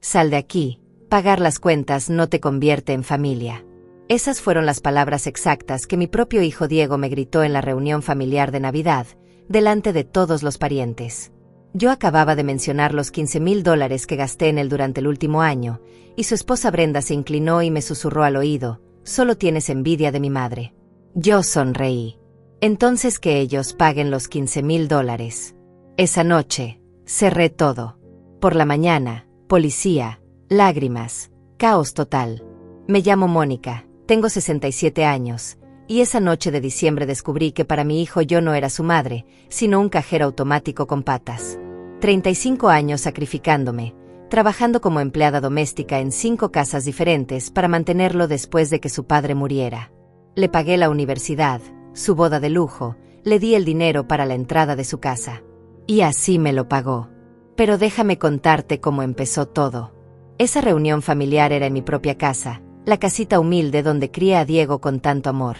Sal de aquí, pagar las cuentas no te convierte en familia. Esas fueron las palabras exactas que mi propio hijo Diego me gritó en la reunión familiar de Navidad, delante de todos los parientes. Yo acababa de mencionar los $15,000 que gasté en él durante el último año, y su esposa Brenda se inclinó y me susurró al oído: «Solo tienes envidia de mi madre». Yo sonreí. Entonces que ellos paguen los $15,000. Esa noche, cerré todo. Por la mañana, policía, lágrimas, caos total. Me llamo Mónica, tengo 67 años, y esa noche de diciembre descubrí que para mi hijo yo no era su madre, sino un cajero automático con patas. 35 años sacrificándome, trabajando como empleada doméstica en 5 casas diferentes para mantenerlo después de que su padre muriera. Le pagué la universidad, su boda de lujo, le di el dinero para la entrada de su casa. Y así me lo pagó. Pero déjame contarte cómo empezó todo. Esa reunión familiar era en mi propia casa, la casita humilde donde crié a Diego con tanto amor.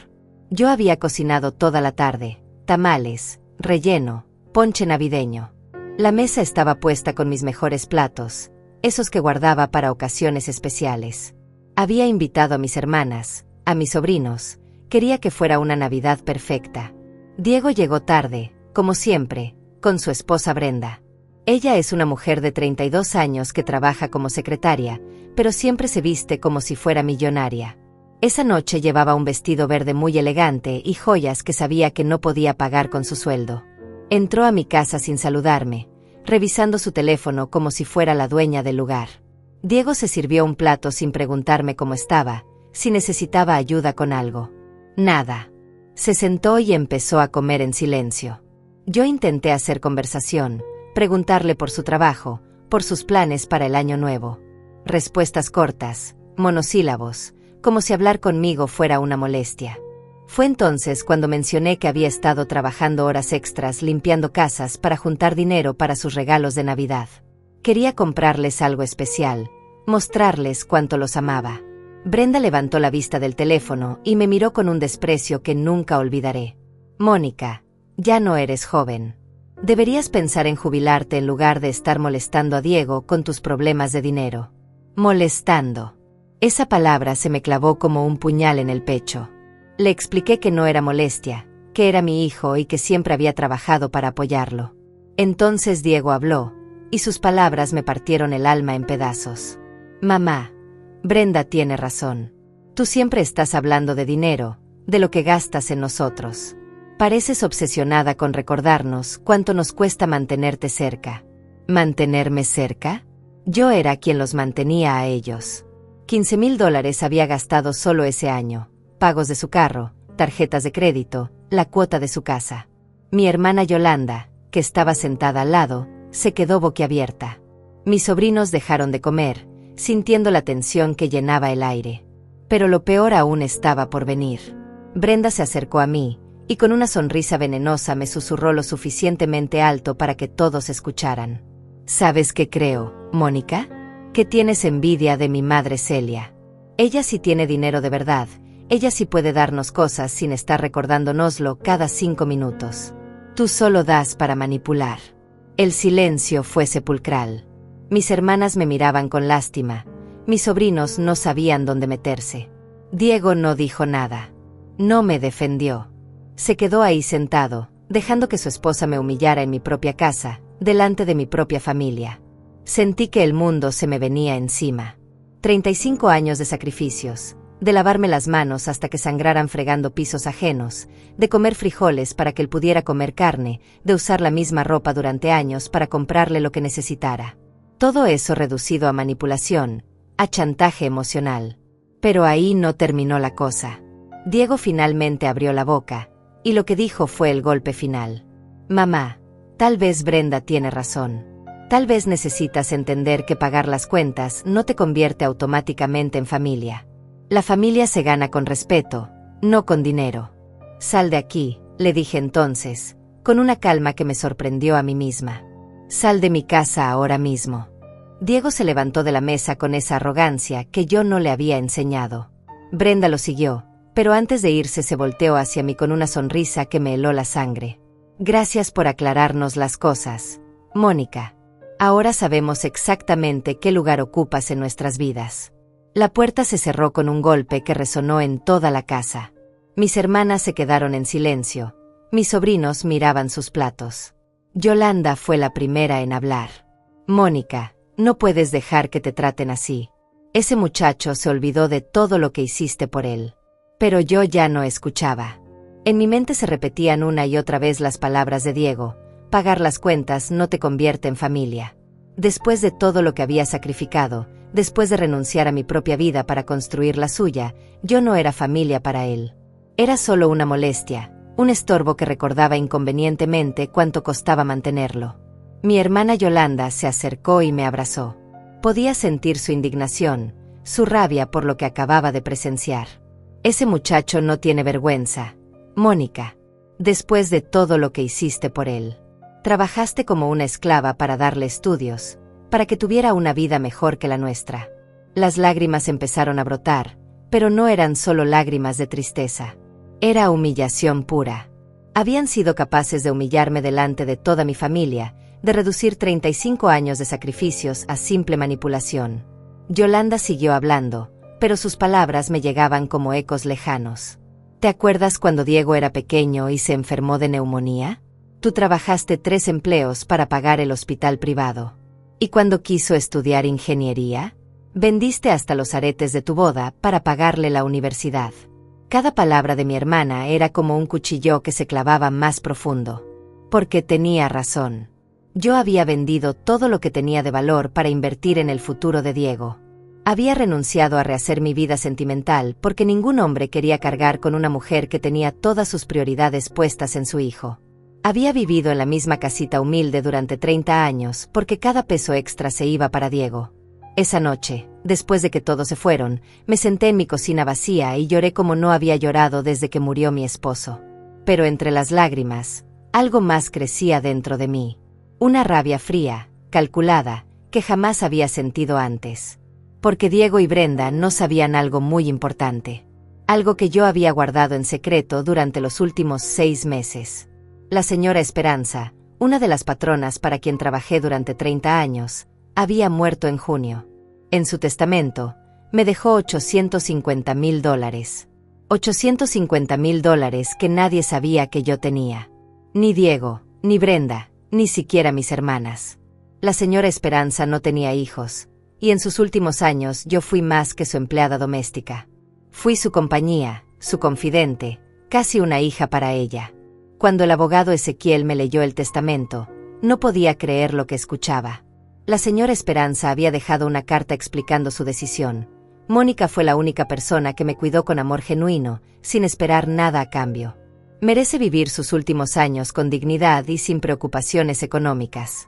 Yo había cocinado toda la tarde, tamales, relleno, ponche navideño. La mesa estaba puesta con mis mejores platos, esos que guardaba para ocasiones especiales. Había invitado a mis hermanas, a mis sobrinos. Quería que fuera una Navidad perfecta. Diego llegó tarde, como siempre, con su esposa Brenda. Ella es una mujer de 32 años que trabaja como secretaria, pero siempre se viste como si fuera millonaria. Esa noche llevaba un vestido verde muy elegante y joyas que sabía que no podía pagar con su sueldo. Entró a mi casa sin saludarme, revisando su teléfono como si fuera la dueña del lugar. Diego se sirvió un plato sin preguntarme cómo estaba, si necesitaba ayuda con algo. Nada. Se sentó y empezó a comer en silencio. Yo intenté hacer conversación, preguntarle por su trabajo, por sus planes para el año nuevo. Respuestas cortas, monosílabos, como si hablar conmigo fuera una molestia. Fue entonces cuando mencioné que había estado trabajando horas extras limpiando casas para juntar dinero para sus regalos de Navidad. Quería comprarles algo especial, mostrarles cuánto los amaba. Brenda levantó la vista del teléfono y me miró con un desprecio que nunca olvidaré. «Mónica, ya no eres joven. Deberías pensar en jubilarte en lugar de estar molestando a Diego con tus problemas de dinero». Molestando. Esa palabra se me clavó como un puñal en el pecho. Le expliqué que no era molestia, que era mi hijo y que siempre había trabajado para apoyarlo. Entonces Diego habló, y sus palabras me partieron el alma en pedazos. «Mamá, Brenda tiene razón. Tú siempre estás hablando de dinero, de lo que gastas en nosotros. Pareces obsesionada con recordarnos cuánto nos cuesta mantenerte cerca». ¿Mantenerme cerca? Yo era quien los mantenía a ellos. $15,000 había gastado solo ese año, pagos de su carro, tarjetas de crédito, la cuota de su casa. Mi hermana Yolanda, que estaba sentada al lado, se quedó boquiabierta. Mis sobrinos dejaron de comer, sintiendo la tensión que llenaba el aire. Pero lo peor aún estaba por venir. Brenda se acercó a mí, y con una sonrisa venenosa me susurró lo suficientemente alto para que todos escucharan. «¿Sabes qué creo, Mónica? Que tienes envidia de mi madre Celia. Ella sí tiene dinero de verdad, ella sí puede darnos cosas sin estar recordándonoslo cada 5 minutos. Tú solo das para manipular». El silencio fue sepulcral. Mis hermanas me miraban con lástima, mis sobrinos no sabían dónde meterse. Diego no dijo nada. No me defendió. Se quedó ahí sentado, dejando que su esposa me humillara en mi propia casa, delante de mi propia familia. Sentí que el mundo se me venía encima. 35 años de sacrificios, de lavarme las manos hasta que sangraran fregando pisos ajenos, de comer frijoles para que él pudiera comer carne, de usar la misma ropa durante años para comprarle lo que necesitara. Todo eso reducido a manipulación, a chantaje emocional. Pero ahí no terminó la cosa. Diego finalmente abrió la boca, y lo que dijo fue el golpe final. «Mamá, tal vez Brenda tiene razón. Tal vez necesitas entender que pagar las cuentas no te convierte automáticamente en familia. La familia se gana con respeto, no con dinero. Sal de aquí», le dije entonces, con una calma que me sorprendió a mí misma. «Sal de mi casa ahora mismo». Diego se levantó de la mesa con esa arrogancia que yo no le había enseñado. Brenda lo siguió, pero antes de irse se volteó hacia mí con una sonrisa que me heló la sangre. «Gracias por aclararnos las cosas, Mónica. Ahora sabemos exactamente qué lugar ocupas en nuestras vidas. La puerta se cerró con un golpe que resonó en toda la casa. Mis hermanas se quedaron en silencio. Mis sobrinos miraban sus platos. Yolanda fue la primera en hablar. Mónica, no puedes dejar que te traten así. Ese muchacho se olvidó de todo lo que hiciste por él. Pero yo ya no escuchaba. En mi mente se repetían una y otra vez las palabras de Diego. Pagar las cuentas no te convierte en familia. Después de todo lo que había sacrificado, después de renunciar a mi propia vida para construir la suya, yo no era familia para él. Era solo una molestia, un estorbo que recordaba inconvenientemente cuánto costaba mantenerlo. Mi hermana Yolanda se acercó y me abrazó. Podía sentir su indignación, su rabia por lo que acababa de presenciar. Ese muchacho no tiene vergüenza. Mónica, después de todo lo que hiciste por él. Trabajaste como una esclava para darle estudios, para que tuviera una vida mejor que la nuestra. Las lágrimas empezaron a brotar, pero no eran solo lágrimas de tristeza. Era humillación pura. Habían sido capaces de humillarme delante de toda mi familia, de reducir 35 años de sacrificios a simple manipulación. Yolanda siguió hablando, pero sus palabras me llegaban como ecos lejanos. ¿Te acuerdas cuando Diego era pequeño y se enfermó de neumonía? Tú trabajaste 3 empleos para pagar el hospital privado. ¿Y cuando quiso estudiar ingeniería? Vendiste hasta los aretes de tu boda para pagarle la universidad. Cada palabra de mi hermana era como un cuchillo que se clavaba más profundo. Porque tenía razón. Yo había vendido todo lo que tenía de valor para invertir en el futuro de Diego. Había renunciado a rehacer mi vida sentimental porque ningún hombre quería cargar con una mujer que tenía todas sus prioridades puestas en su hijo. Había vivido en la misma casita humilde durante 30 años porque cada peso extra se iba para Diego. Esa noche, después de que todos se fueron, me senté en mi cocina vacía y lloré como no había llorado desde que murió mi esposo. Pero entre las lágrimas, algo más crecía dentro de mí. Una rabia fría, calculada, que jamás había sentido antes. Porque Diego y Brenda no sabían algo muy importante. Algo que yo había guardado en secreto durante los últimos 6 meses. La señora Esperanza, una de las patronas para quien trabajé durante 30 años, había muerto en junio. En su testamento, me dejó $850,000. $850,000 que nadie sabía que yo tenía. Ni Diego, ni Brenda, ni siquiera mis hermanas. La señora Esperanza no tenía hijos, y en sus últimos años yo fui más que su empleada doméstica. Fui su compañía, su confidente, casi una hija para ella. Cuando el abogado Ezequiel me leyó el testamento, no podía creer lo que escuchaba. La señora Esperanza había dejado una carta explicando su decisión. Mónica fue la única persona que me cuidó con amor genuino, sin esperar nada a cambio. Merece vivir sus últimos años con dignidad y sin preocupaciones económicas.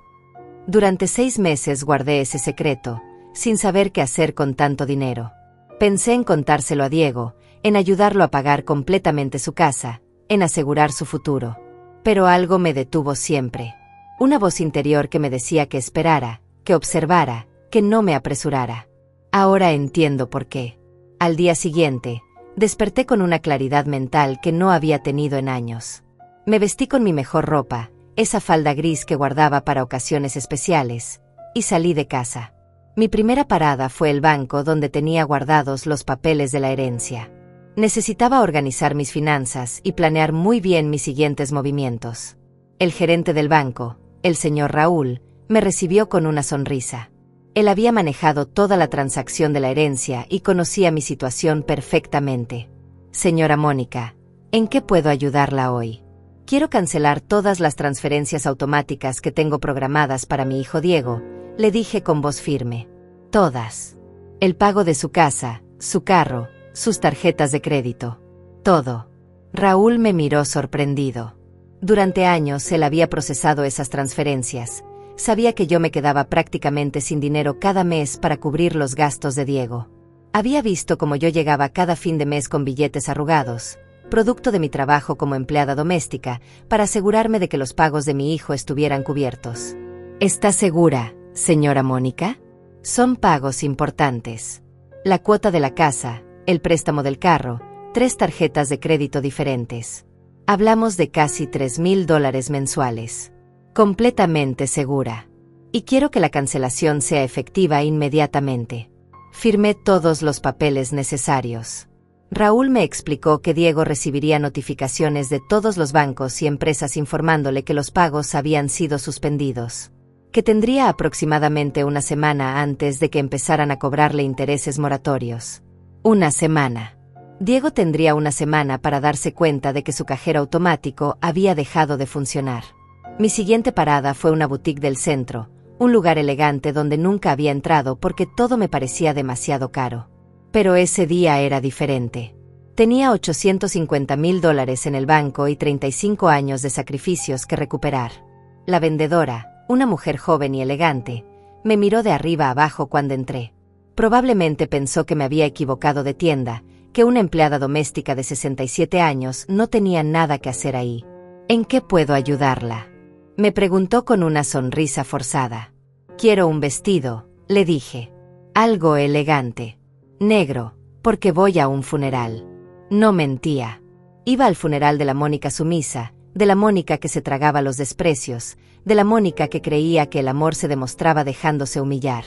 Durante 6 meses guardé ese secreto, sin saber qué hacer con tanto dinero. Pensé en contárselo a Diego, en ayudarlo a pagar completamente su casa, en asegurar su futuro. Pero algo me detuvo siempre. Una voz interior que me decía que esperara, que observara, que no me apresurara. Ahora entiendo por qué. Al día siguiente, desperté con una claridad mental que no había tenido en años. Me vestí con mi mejor ropa, esa falda gris que guardaba para ocasiones especiales, y salí de casa. Mi primera parada fue el banco donde tenía guardados los papeles de la herencia. Necesitaba organizar mis finanzas y planear muy bien mis siguientes movimientos. El gerente del banco, el señor Raúl, me recibió con una sonrisa. Él había manejado toda la transacción de la herencia y conocía mi situación perfectamente. Señora Mónica, ¿en qué puedo ayudarla hoy? Quiero cancelar todas las transferencias automáticas que tengo programadas para mi hijo Diego, le dije con voz firme. Todas. El pago de su casa, su carro, sus tarjetas de crédito. Todo. Raúl me miró sorprendido. Durante años él había procesado esas transferencias. Sabía que yo me quedaba prácticamente sin dinero cada mes para cubrir los gastos de Diego. Había visto cómo yo llegaba cada fin de mes con billetes arrugados, producto de mi trabajo como empleada doméstica, para asegurarme de que los pagos de mi hijo estuvieran cubiertos. ¿Está segura, señora Mónica? Son pagos importantes. La cuota de la casa, el préstamo del carro, 3 tarjetas de crédito diferentes. Hablamos de casi $3,000 mensuales. Completamente segura. y quiero que la cancelación sea efectiva inmediatamente. Firmé todos los papeles necesarios. Raúl me explicó que Diego recibiría notificaciones de todos los bancos y empresas informándole que los pagos habían sido suspendidos, que tendría aproximadamente una semana antes de que empezaran a cobrarle intereses moratorios. Una semana. Diego tendría una semana para darse cuenta de que su cajero automático había dejado de funcionar. Mi siguiente parada fue una boutique del centro, un lugar elegante donde nunca había entrado porque todo me parecía demasiado caro. Pero ese día era diferente. Tenía $850,000 en el banco y 35 años de sacrificios que recuperar. La vendedora, una mujer joven y elegante, me miró de arriba abajo cuando entré. Probablemente pensó que me había equivocado de tienda, que una empleada doméstica de 67 años no tenía nada que hacer ahí. ¿En qué puedo ayudarla?, me preguntó con una sonrisa forzada. Quiero un vestido, le dije. Algo elegante. Negro, porque voy a un funeral. No mentía. Iba al funeral de la Mónica sumisa, de la Mónica que se tragaba los desprecios, de la Mónica que creía que el amor se demostraba dejándose humillar.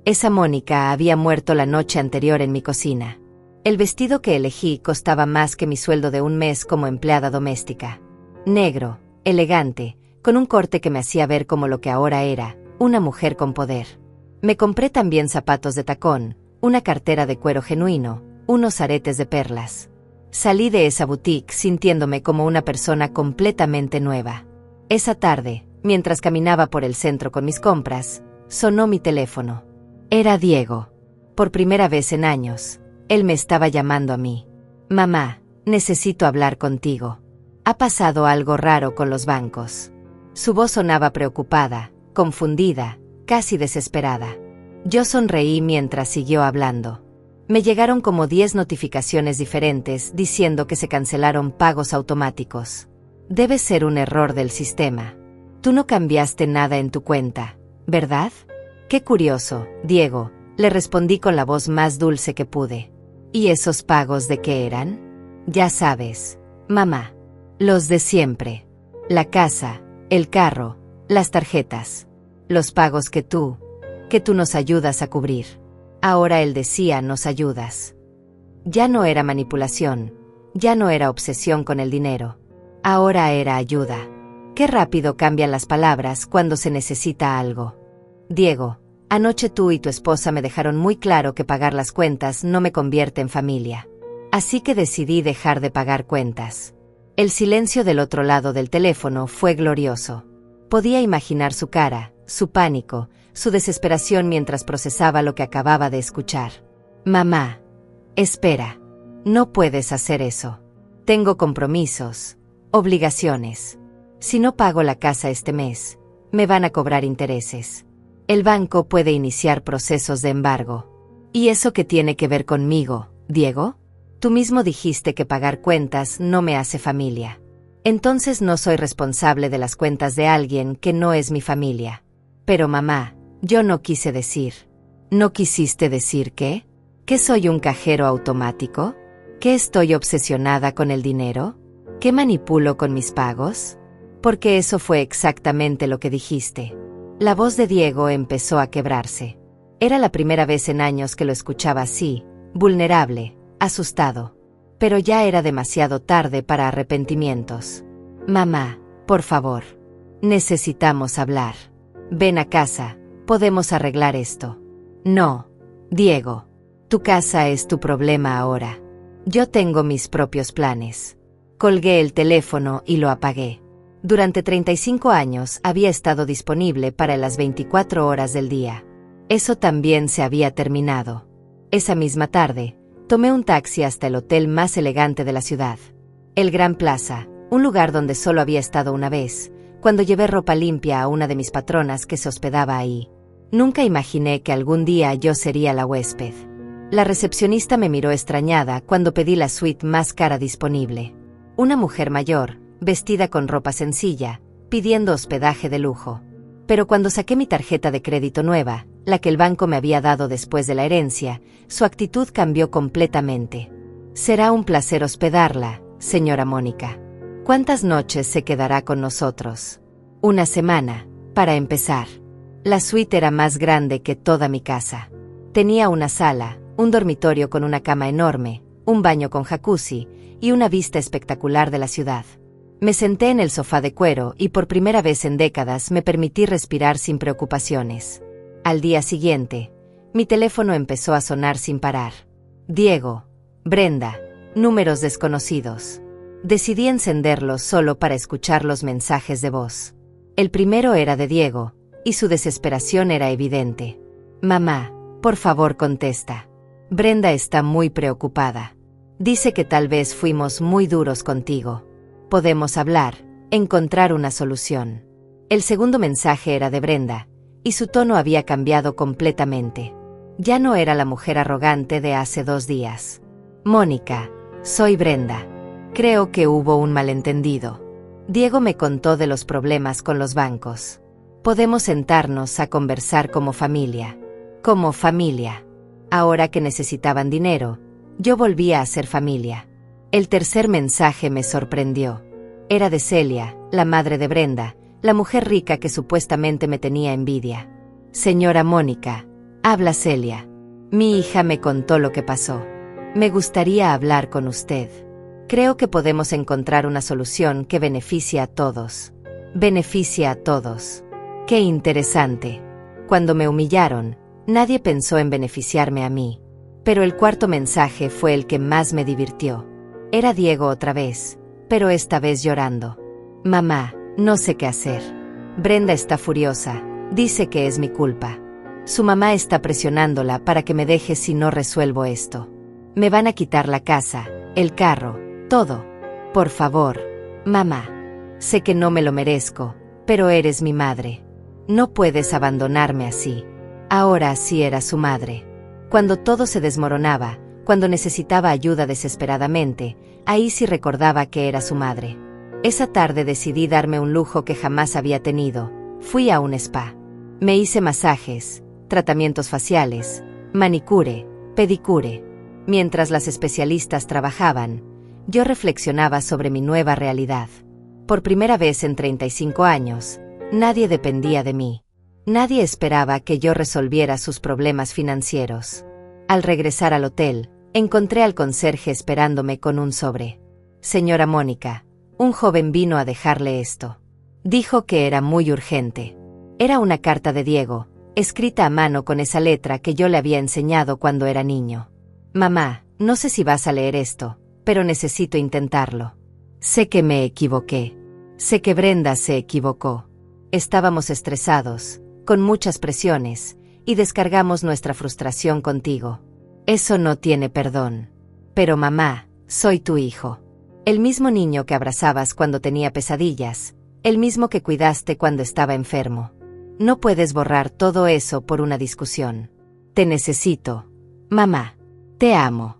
Esa Mónica había muerto la noche anterior en mi cocina. El vestido que elegí costaba más que mi sueldo de un mes como empleada doméstica. Negro, elegante, con un corte que me hacía ver como lo que ahora era, una mujer con poder. Me compré también zapatos de tacón, una cartera de cuero genuino, unos aretes de perlas. Salí de esa boutique sintiéndome como una persona completamente nueva. Esa tarde, mientras caminaba por el centro con mis compras, sonó mi teléfono. Era Diego. Por primera vez en años, él me estaba llamando a mí. Mamá, necesito hablar contigo. Ha pasado algo raro con los bancos. Su voz sonaba preocupada, confundida, casi desesperada. Yo sonreí mientras siguió hablando. Me llegaron como 10 notificaciones diferentes diciendo que se cancelaron pagos automáticos. Debe ser un error del sistema. Tú no cambiaste nada en tu cuenta, ¿verdad? Qué curioso, Diego, le respondí con la voz más dulce que pude. ¿Y esos pagos de qué eran? Ya sabes, mamá. Los de siempre. La casa, el carro, las tarjetas. Los pagos que tú nos ayudas a cubrir. Ahora él decía nos ayudas. Ya no era manipulación, ya no era obsesión con el dinero. Ahora era ayuda. Qué rápido cambian las palabras cuando se necesita algo. Diego, anoche tú y tu esposa me dejaron muy claro que pagar las cuentas no me convierte en familia. Así que decidí dejar de pagar cuentas. El silencio del otro lado del teléfono fue glorioso. Podía imaginar su cara, su pánico, su desesperación mientras procesaba lo que acababa de escuchar. Mamá, espera. No puedes hacer eso. Tengo compromisos, obligaciones. Si no pago la casa este mes, me van a cobrar intereses. El banco puede iniciar procesos de embargo. ¿Y eso qué tiene que ver conmigo, Diego? Tú mismo dijiste que pagar cuentas no me hace familia. Entonces no soy responsable de las cuentas de alguien que no es mi familia. Pero mamá, yo no quise decir. ¿No quisiste decir qué? ¿Que soy un cajero automático? ¿Que estoy obsesionada con el dinero? ¿Que manipulo con mis pagos? Porque eso fue exactamente lo que dijiste. La voz de Diego empezó a quebrarse. Era la primera vez en años que lo escuchaba así, vulnerable, asustado. Pero ya era demasiado tarde para arrepentimientos. Mamá, por favor. Necesitamos hablar. Ven a casa, podemos arreglar esto. No, Diego. Tu casa es tu problema ahora. Yo tengo mis propios planes. Colgué el teléfono y lo apagué. Durante 35 años había estado disponible para las 24 horas del día. Eso también se había terminado. Esa misma tarde, tomé un taxi hasta el hotel más elegante de la ciudad. El Gran Plaza, un lugar donde solo había estado una vez, cuando llevé ropa limpia a una de mis patronas que se hospedaba ahí. Nunca imaginé que algún día yo sería la huésped. La recepcionista me miró extrañada cuando pedí la suite más cara disponible. Una mujer mayor, vestida con ropa sencilla, pidiendo hospedaje de lujo. Pero cuando saqué mi tarjeta de crédito nueva, la que el banco me había dado después de la herencia, su actitud cambió completamente. Será un placer hospedarla, señora Mónica. ¿Cuántas noches se quedará con nosotros? Una semana, para empezar. La suite era más grande que toda mi casa. Tenía una sala, un dormitorio con una cama enorme, un baño con jacuzzi y una vista espectacular de la ciudad. Me senté en el sofá de cuero y por primera vez en décadas me permití respirar sin preocupaciones. Al día siguiente, mi teléfono empezó a sonar sin parar. Diego, Brenda, números desconocidos. Decidí encenderlos solo para escuchar los mensajes de voz. El primero era de Diego, y su desesperación era evidente. Mamá, por favor contesta. Brenda está muy preocupada. Dice que tal vez fuimos muy duros contigo. Podemos hablar, encontrar una solución. El segundo mensaje era de Brenda, y su tono había cambiado completamente. Ya no era la mujer arrogante de hace 2 días. Mónica, soy Brenda. Creo que hubo un malentendido. Diego me contó de los problemas con los bancos. Podemos sentarnos a conversar como familia. Como familia. Ahora que necesitaban dinero, yo volvía a ser familia. El tercer mensaje me sorprendió. Era de Celia, la madre de Brenda, la mujer rica que supuestamente me tenía envidia. Señora Mónica, habla Celia. Mi hija me contó lo que pasó. Me gustaría hablar con usted. Creo que podemos encontrar una solución que beneficie a todos. Beneficia a todos. Qué interesante. Cuando me humillaron, nadie pensó en beneficiarme a mí. Pero el cuarto mensaje fue el que más me divirtió. Era Diego otra vez, pero esta vez llorando. Mamá, no sé qué hacer. Brenda está furiosa, dice que es mi culpa. Su mamá está presionándola para que me deje si no resuelvo esto. Me van a quitar la casa, el carro, todo. Por favor, mamá. Sé que no me lo merezco, pero eres mi madre. No puedes abandonarme así. Ahora sí era su madre. Cuando todo se desmoronaba, cuando necesitaba ayuda desesperadamente, ahí sí recordaba que era su madre. Esa tarde decidí darme un lujo que jamás había tenido. Fui a un spa. Me hice masajes, tratamientos faciales, manicure, pedicure. Mientras las especialistas trabajaban, yo reflexionaba sobre mi nueva realidad. Por primera vez en 35 años, nadie dependía de mí. Nadie esperaba que yo resolviera sus problemas financieros. Al regresar al hotel, encontré al conserje esperándome con un sobre. Señora Mónica, un joven vino a dejarle esto. Dijo que era muy urgente. Era una carta de Diego, escrita a mano con esa letra que yo le había enseñado cuando era niño. Mamá, no sé si vas a leer esto, pero necesito intentarlo. Sé que me equivoqué. Sé que Brenda se equivocó. Estábamos estresados, con muchas presiones, y descargamos nuestra frustración contigo. Eso no tiene perdón. Pero mamá, soy tu hijo. El mismo niño que abrazabas cuando tenía pesadillas, el mismo que cuidaste cuando estaba enfermo. No puedes borrar todo eso por una discusión. Te necesito. Mamá. Te amo.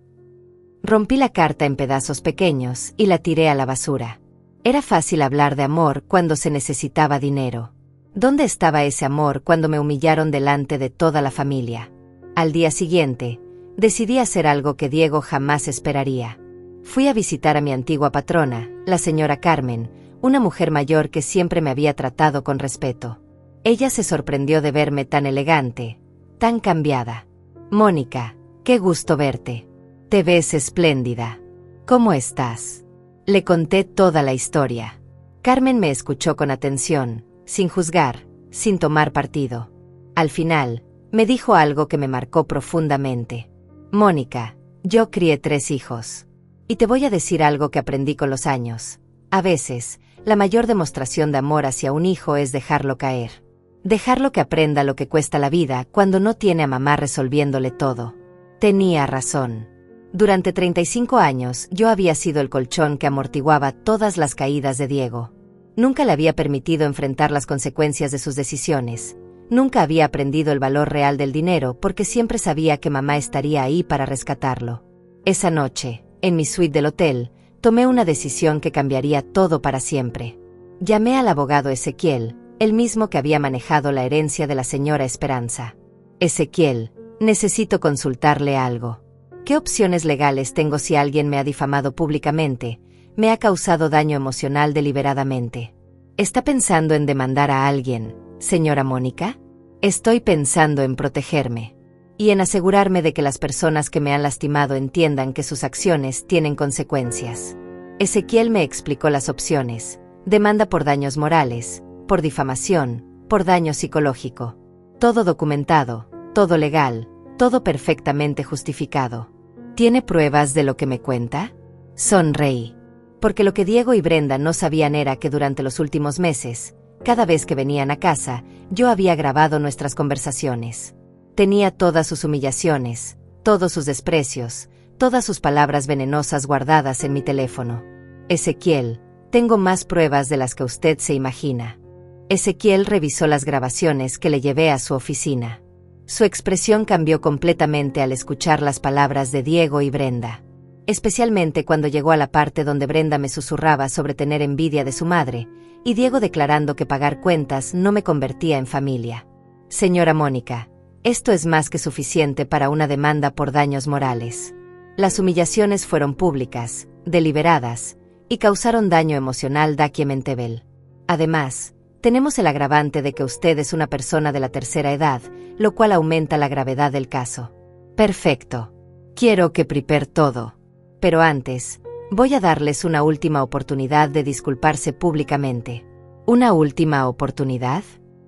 Rompí la carta en pedazos pequeños y la tiré a la basura. Era fácil hablar de amor cuando se necesitaba dinero. ¿Dónde estaba ese amor cuando me humillaron delante de toda la familia? Al día siguiente, decidí hacer algo que Diego jamás esperaría. Fui a visitar a mi antigua patrona, la señora Carmen, una mujer mayor que siempre me había tratado con respeto. Ella se sorprendió de verme tan elegante, tan cambiada. Mónica, qué gusto verte. Te ves espléndida. ¿Cómo estás? Le conté toda la historia. Carmen me escuchó con atención, sin juzgar, sin tomar partido. Al final, me dijo algo que me marcó profundamente. Mónica, yo crié 3 hijos. Y te voy a decir algo que aprendí con los años. A veces, la mayor demostración de amor hacia un hijo es dejarlo caer. Dejarlo que aprenda lo que cuesta la vida cuando no tiene a mamá resolviéndole todo. Tenía razón. Durante 35 años yo había sido el colchón que amortiguaba todas las caídas de Diego. Nunca le había permitido enfrentar las consecuencias de sus decisiones. Nunca había aprendido el valor real del dinero porque siempre sabía que mamá estaría ahí para rescatarlo. Esa noche, en mi suite del hotel, tomé una decisión que cambiaría todo para siempre. Llamé al abogado Ezequiel, el mismo que había manejado la herencia de la señora Esperanza. Ezequiel, necesito consultarle algo. ¿Qué opciones legales tengo si alguien me ha difamado públicamente, me ha causado daño emocional deliberadamente? ¿Está pensando en demandar a alguien, señora Mónica? Estoy pensando en protegerme y en asegurarme de que las personas que me han lastimado entiendan que sus acciones tienen consecuencias. Ezequiel me explicó las opciones: demanda por daños morales, por difamación, por daño psicológico. Todo documentado, todo legal, todo perfectamente justificado. ¿Tiene pruebas de lo que me cuenta? Sonreí. Porque lo que Diego y Brenda no sabían era que durante los últimos meses, cada vez que venían a casa, yo había grabado nuestras conversaciones. Tenía todas sus humillaciones, todos sus desprecios, todas sus palabras venenosas guardadas en mi teléfono. Ezequiel, tengo más pruebas de las que usted se imagina. Ezequiel revisó las grabaciones que le llevé a su oficina. Su expresión cambió completamente al escuchar las palabras de Diego y Brenda. Especialmente cuando llegó a la parte donde Brenda me susurraba sobre tener envidia de su madre, y Diego declarando que pagar cuentas no me convertía en familia. Señora Mónica, esto es más que suficiente para una demanda por daños morales. Las humillaciones fueron públicas, deliberadas, y causaron daño emocional documentable. Además, tenemos el agravante de que usted es una persona de la tercera edad, lo cual aumenta la gravedad del caso. Perfecto. Quiero que prepare todo. Pero antes, voy a darles una última oportunidad de disculparse públicamente. ¿Una última oportunidad?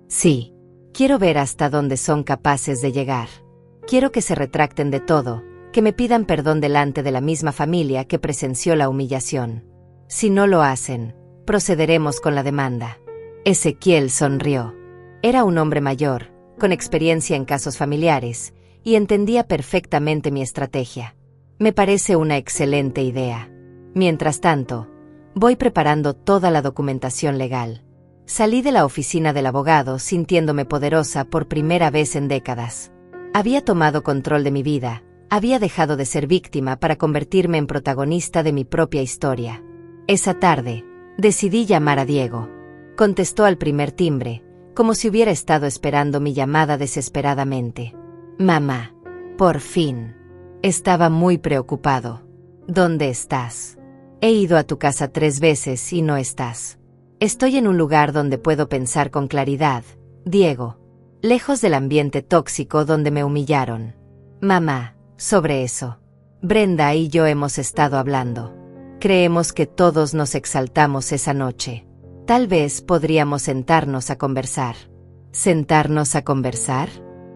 Sí. Quiero ver hasta dónde son capaces de llegar. Quiero que se retracten de todo, que me pidan perdón delante de la misma familia que presenció la humillación. Si no lo hacen, procederemos con la demanda. Ezequiel sonrió. Era un hombre mayor, con experiencia en casos familiares, y entendía perfectamente mi estrategia. Me parece una excelente idea. Mientras tanto, voy preparando toda la documentación legal. Salí de la oficina del abogado sintiéndome poderosa por primera vez en décadas. Había tomado control de mi vida, había dejado de ser víctima para convertirme en protagonista de mi propia historia. Esa tarde, decidí llamar a Diego. Contestó al primer timbre, como si hubiera estado esperando mi llamada desesperadamente. Mamá, por fin. Estaba muy preocupado. ¿Dónde estás? He ido a tu casa 3 veces y no estás. Estoy en un lugar donde puedo pensar con claridad, Diego. Lejos del ambiente tóxico donde me humillaron. Mamá, sobre eso. Brenda y yo hemos estado hablando. Creemos que todos nos exaltamos esa noche. Tal vez podríamos sentarnos a conversar. ¿Sentarnos a conversar?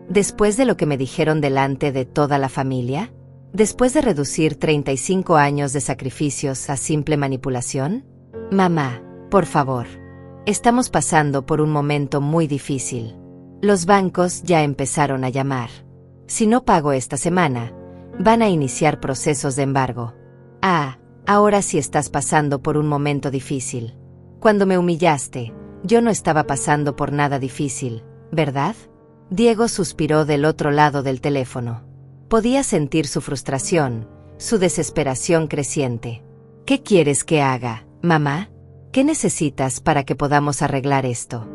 ¿Después de lo que me dijeron delante de toda la familia? ¿Después de reducir 35 años de sacrificios a simple manipulación? Mamá, por favor. Estamos pasando por un momento muy difícil. Los bancos ya empezaron a llamar. Si no pago esta semana, van a iniciar procesos de embargo. Ahora sí estás pasando por un momento difícil. Cuando me humillaste, yo no estaba pasando por nada difícil, ¿verdad? Diego suspiró del otro lado del teléfono. Podía sentir su frustración, su desesperación creciente. ¿Qué quieres que haga, mamá? ¿Qué necesitas para que podamos arreglar esto?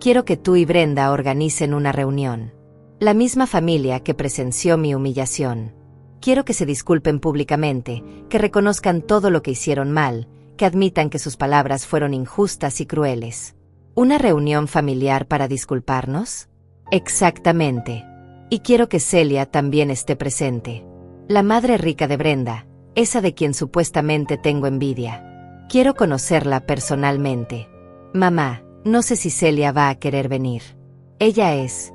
Quiero que tú y Brenda organicen una reunión. La misma familia que presenció mi humillación. Quiero que se disculpen públicamente, que reconozcan todo lo que hicieron mal, que admitan que sus palabras fueron injustas y crueles. ¿Una reunión familiar para disculparnos? Exactamente. Y quiero que Celia también esté presente. La madre rica de Brenda, esa de quien supuestamente tengo envidia. Quiero conocerla personalmente. Mamá, no sé si Celia va a querer venir. Ella es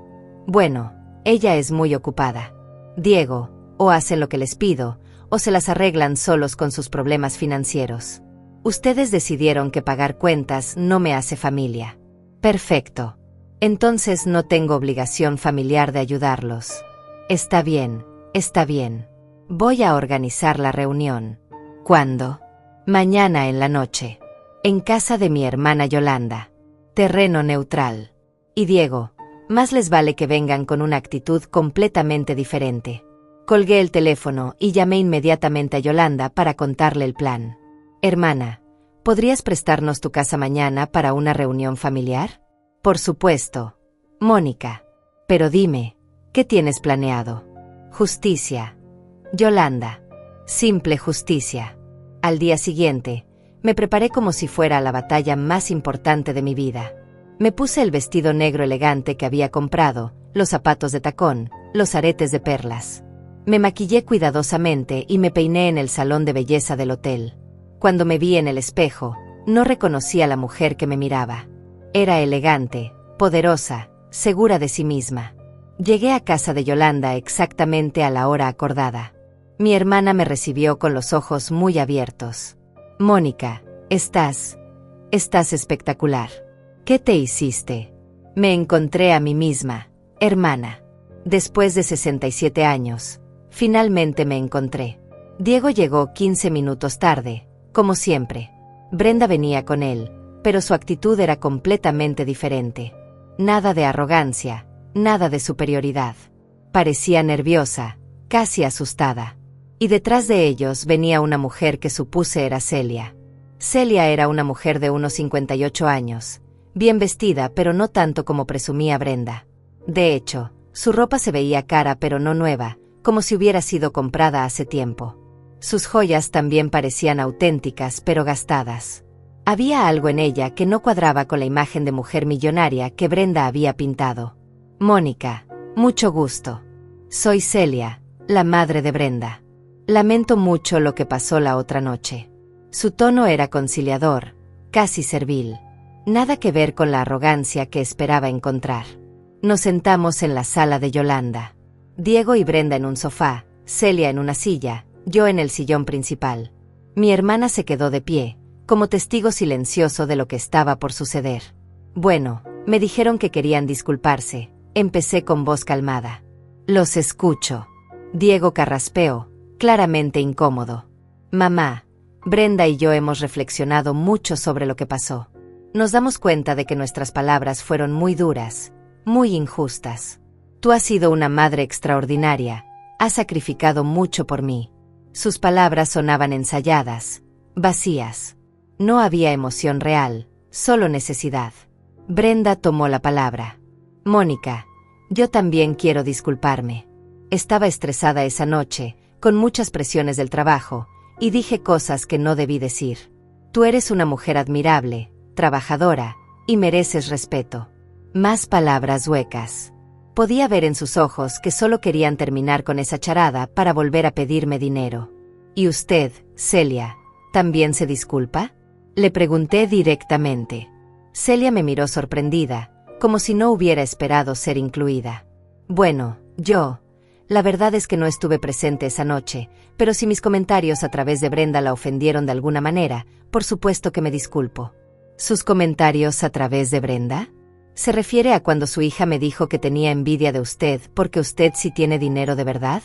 muy ocupada. Diego, o hacen lo que les pido, o se las arreglan solos con sus problemas financieros. Ustedes decidieron que pagar cuentas no me hace familia. Perfecto. Entonces no tengo obligación familiar de ayudarlos. Está bien, está bien. Voy a organizar la reunión. ¿Cuándo? Mañana en la noche. En casa de mi hermana Yolanda. Terreno neutral. Y Diego, más les vale que vengan con una actitud completamente diferente. Colgué el teléfono y llamé inmediatamente a Yolanda para contarle el plan. Hermana, ¿podrías prestarnos tu casa mañana para una reunión familiar? Por supuesto, Mónica. Pero dime, ¿qué tienes planeado? Justicia. Yolanda. Simple justicia. Al día siguiente, me preparé como si fuera la batalla más importante de mi vida. Me puse el vestido negro elegante que había comprado, los zapatos de tacón, los aretes de perlas. Me maquillé cuidadosamente y me peiné en el salón de belleza del hotel. Cuando me vi en el espejo, no reconocí a la mujer que me miraba. Era elegante, poderosa, segura de sí misma. Llegué a casa de Yolanda exactamente a la hora acordada. Mi hermana me recibió con los ojos muy abiertos. «Mónica, estás espectacular. ¿Qué te hiciste?» Me encontré a mí misma, hermana. Después de 67 años, finalmente me encontré. Diego llegó 15 minutos tarde, como siempre. Brenda venía con él, pero su actitud era completamente diferente. Nada de arrogancia, nada de superioridad. Parecía nerviosa, casi asustada. Y detrás de ellos venía una mujer que supuse era Celia. Celia era una mujer de unos 58 años, bien vestida pero no tanto como presumía Brenda. De hecho, su ropa se veía cara pero no nueva, como si hubiera sido comprada hace tiempo. Sus joyas también parecían auténticas pero gastadas. Había algo en ella que no cuadraba con la imagen de mujer millonaria que Brenda había pintado. «Mónica, mucho gusto. Soy Celia, la madre de Brenda. Lamento mucho lo que pasó la otra noche». Su tono era conciliador, casi servil. Nada que ver con la arrogancia que esperaba encontrar. Nos sentamos en la sala de Yolanda. Diego y Brenda en un sofá, Celia en una silla, yo en el sillón principal. Mi hermana se quedó de pie, como testigo silencioso de lo que estaba por suceder. «Bueno, me dijeron que querían disculparse», empecé con voz calmada. «Los escucho». Diego carraspeó, claramente incómodo. «Mamá, Brenda y yo hemos reflexionado mucho sobre lo que pasó. Nos damos cuenta de que nuestras palabras fueron muy duras, muy injustas. Tú has sido una madre extraordinaria, has sacrificado mucho por mí». Sus palabras sonaban ensayadas, vacías. No había emoción real, solo necesidad. Brenda tomó la palabra. «Mónica, yo también quiero disculparme. Estaba estresada esa noche, con muchas presiones del trabajo, y dije cosas que no debí decir. Tú eres una mujer admirable, trabajadora, y mereces respeto». Más palabras huecas. Podía ver en sus ojos que solo querían terminar con esa charada para volver a pedirme dinero. «¿Y usted, Celia, también se disculpa?», le pregunté directamente. Celia me miró sorprendida, como si no hubiera esperado ser incluida. «Bueno, la verdad es que no estuve presente esa noche, pero si mis comentarios a través de Brenda la ofendieron de alguna manera, por supuesto que me disculpo». «¿Sus comentarios a través de Brenda? ¿Se refiere a cuando su hija me dijo que tenía envidia de usted porque usted sí tiene dinero de verdad?».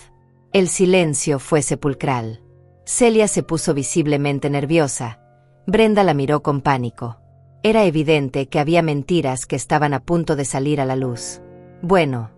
El silencio fue sepulcral. Celia se puso visiblemente nerviosa. Brenda la miró con pánico. Era evidente que había mentiras que estaban a punto de salir a la luz. «Bueno,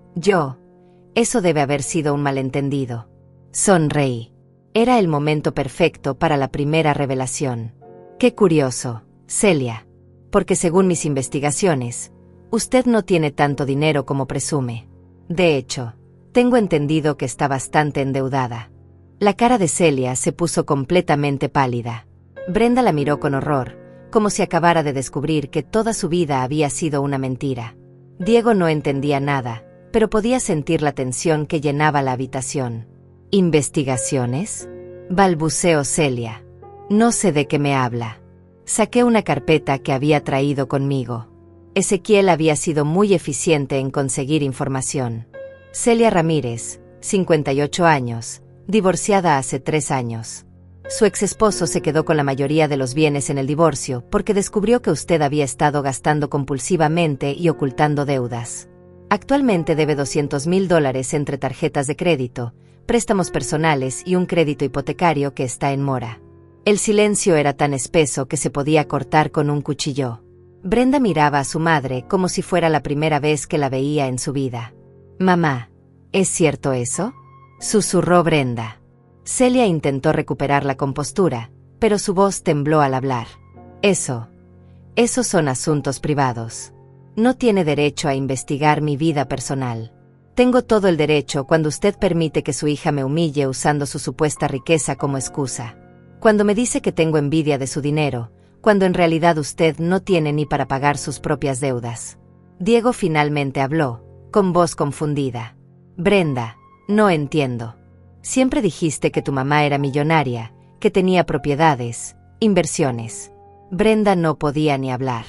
eso debe haber sido un malentendido». Sonreí. Era el momento perfecto para la primera revelación. «Qué curioso, Celia, porque según mis investigaciones, usted no tiene tanto dinero como presume. De hecho, tengo entendido que está bastante endeudada». La cara de Celia se puso completamente pálida. Brenda la miró con horror, como si acabara de descubrir que toda su vida había sido una mentira. Diego no entendía nada, pero podía sentir la tensión que llenaba la habitación. «¿Investigaciones?», balbuceó Celia. «No sé de qué me habla». Saqué una carpeta que había traído conmigo. Ezequiel había sido muy eficiente en conseguir información. Celia Ramírez, 58 años, divorciada hace 3 años. Su exesposo se quedó con la mayoría de los bienes en el divorcio porque descubrió que usted había estado gastando compulsivamente y ocultando deudas. Actualmente debe $200,000 entre tarjetas de crédito, préstamos personales y un crédito hipotecario que está en mora. El silencio era tan espeso que se podía cortar con un cuchillo. Brenda miraba a su madre como si fuera la primera vez que la veía en su vida. «Mamá, ¿es cierto eso?», susurró Brenda. Celia intentó recuperar la compostura, pero su voz tembló al hablar. Esos son asuntos privados. No tiene derecho a investigar mi vida personal. Tengo todo el derecho cuando usted permite que su hija me humille usando su supuesta riqueza como excusa. Cuando me dice que tengo envidia de su dinero, cuando en realidad usted no tiene ni para pagar sus propias deudas. Diego finalmente habló, con voz confundida. Brenda, no entiendo. Siempre dijiste que tu mamá era millonaria, que tenía propiedades, inversiones. Brenda no podía ni hablar.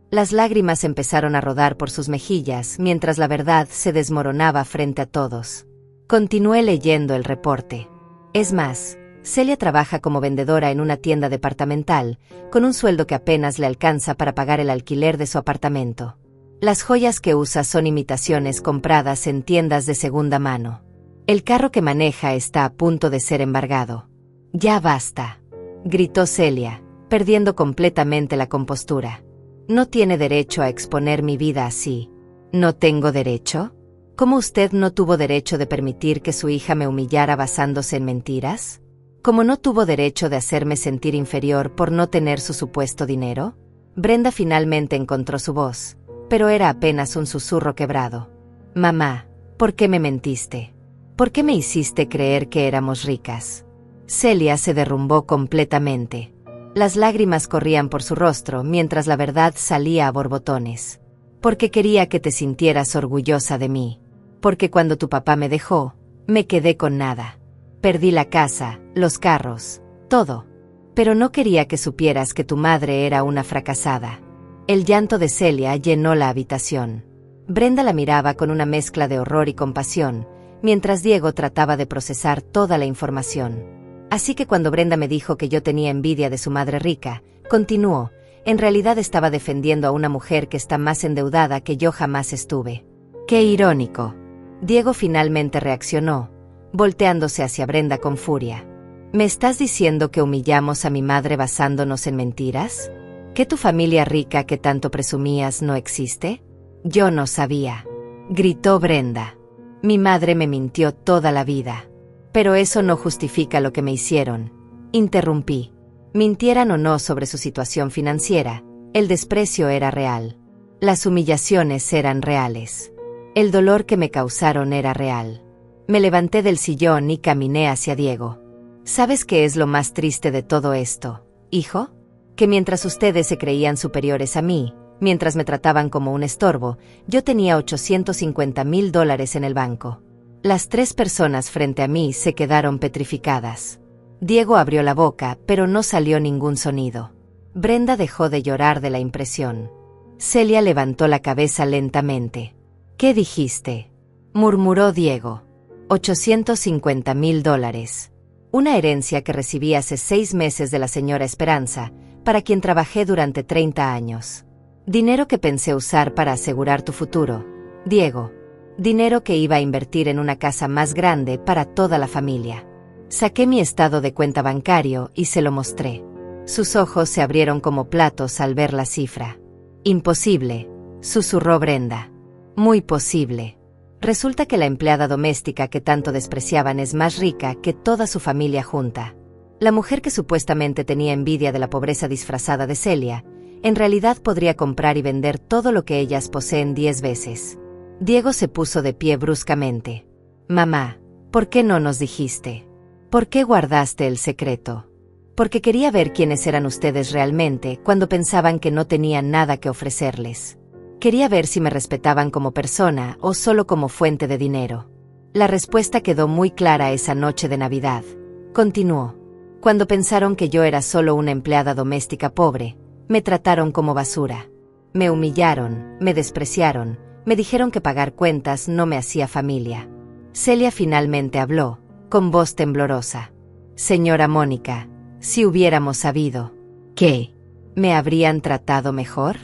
Las lágrimas empezaron a rodar por sus mejillas mientras la verdad se desmoronaba frente a todos. Continué leyendo el reporte. Es más, Celia trabaja como vendedora en una tienda departamental, con un sueldo que apenas le alcanza para pagar el alquiler de su apartamento. Las joyas que usa son imitaciones compradas en tiendas de segunda mano. El carro que maneja está a punto de ser embargado. «Ya basta», gritó Celia, perdiendo completamente la compostura. «No tiene derecho a exponer mi vida así». «¿No tengo derecho? ¿Cómo usted no tuvo derecho de permitir que su hija me humillara basándose en mentiras? ¿Cómo no tuvo derecho de hacerme sentir inferior por no tener su supuesto dinero?» Brenda finalmente encontró su voz, pero era apenas un susurro quebrado. «Mamá, ¿por qué me mentiste? ¿Por qué me hiciste creer que éramos ricas?» Celia se derrumbó completamente. Las lágrimas corrían por su rostro mientras la verdad salía a borbotones. «Porque quería que te sintieras orgullosa de mí. Porque cuando tu papá me dejó, me quedé con nada. Perdí la casa, los carros, todo. Pero no quería que supieras que tu madre era una fracasada». El llanto de Celia llenó la habitación. Brenda la miraba con una mezcla de horror y compasión, mientras Diego trataba de procesar toda la información. Así que cuando Brenda me dijo que yo tenía envidia de su madre rica, continuó, en realidad estaba defendiendo a una mujer que está más endeudada que yo jamás estuve. ¡Qué irónico! Diego finalmente reaccionó, volteándose hacia Brenda con furia. ¿Me estás diciendo que humillamos a mi madre basándonos en mentiras? ¿Que tu familia rica que tanto presumías no existe? Yo no sabía. Gritó Brenda. Mi madre me mintió toda la vida. Pero eso no justifica lo que me hicieron. Interrumpí. Mintieran o no sobre su situación financiera, el desprecio era real. Las humillaciones eran reales. El dolor que me causaron era real. Me levanté del sillón y caminé hacia Diego. ¿Sabes qué es lo más triste de todo esto, hijo? Que mientras ustedes se creían superiores a mí, mientras me trataban como un estorbo, yo tenía $850,000 en el banco. Las 3 personas frente a mí se quedaron petrificadas. Diego abrió la boca, pero no salió ningún sonido. Brenda dejó de llorar de la impresión. Celia levantó la cabeza lentamente. ¿Qué dijiste?, murmuró Diego. $850,000. Una herencia que recibí hace 6 meses de la señora Esperanza, para quien trabajé durante 30 años. Dinero que pensé usar para asegurar tu futuro, Diego. Dinero que iba a invertir en una casa más grande para toda la familia. Saqué mi estado de cuenta bancario y se lo mostré. Sus ojos se abrieron como platos al ver la cifra. Imposible, susurró Brenda. Muy posible. Resulta que la empleada doméstica que tanto despreciaban es más rica que toda su familia junta. La mujer que supuestamente tenía envidia de la pobreza disfrazada de Celia, en realidad podría comprar y vender todo lo que ellas poseen 10 veces. Diego se puso de pie bruscamente. Mamá, ¿por qué no nos dijiste? ¿Por qué guardaste el secreto? Porque quería ver quiénes eran ustedes realmente cuando pensaban que no tenían nada que ofrecerles. Quería ver si me respetaban como persona o solo como fuente de dinero. La respuesta quedó muy clara esa noche de Navidad. Continuó. Cuando pensaron que yo era solo una empleada doméstica pobre, me trataron como basura. Me humillaron, me despreciaron, me dijeron que pagar cuentas no me hacía familia. Celia finalmente habló, con voz temblorosa. Señora Mónica, si hubiéramos sabido. ¿Qué? ¿Me habrían tratado mejor?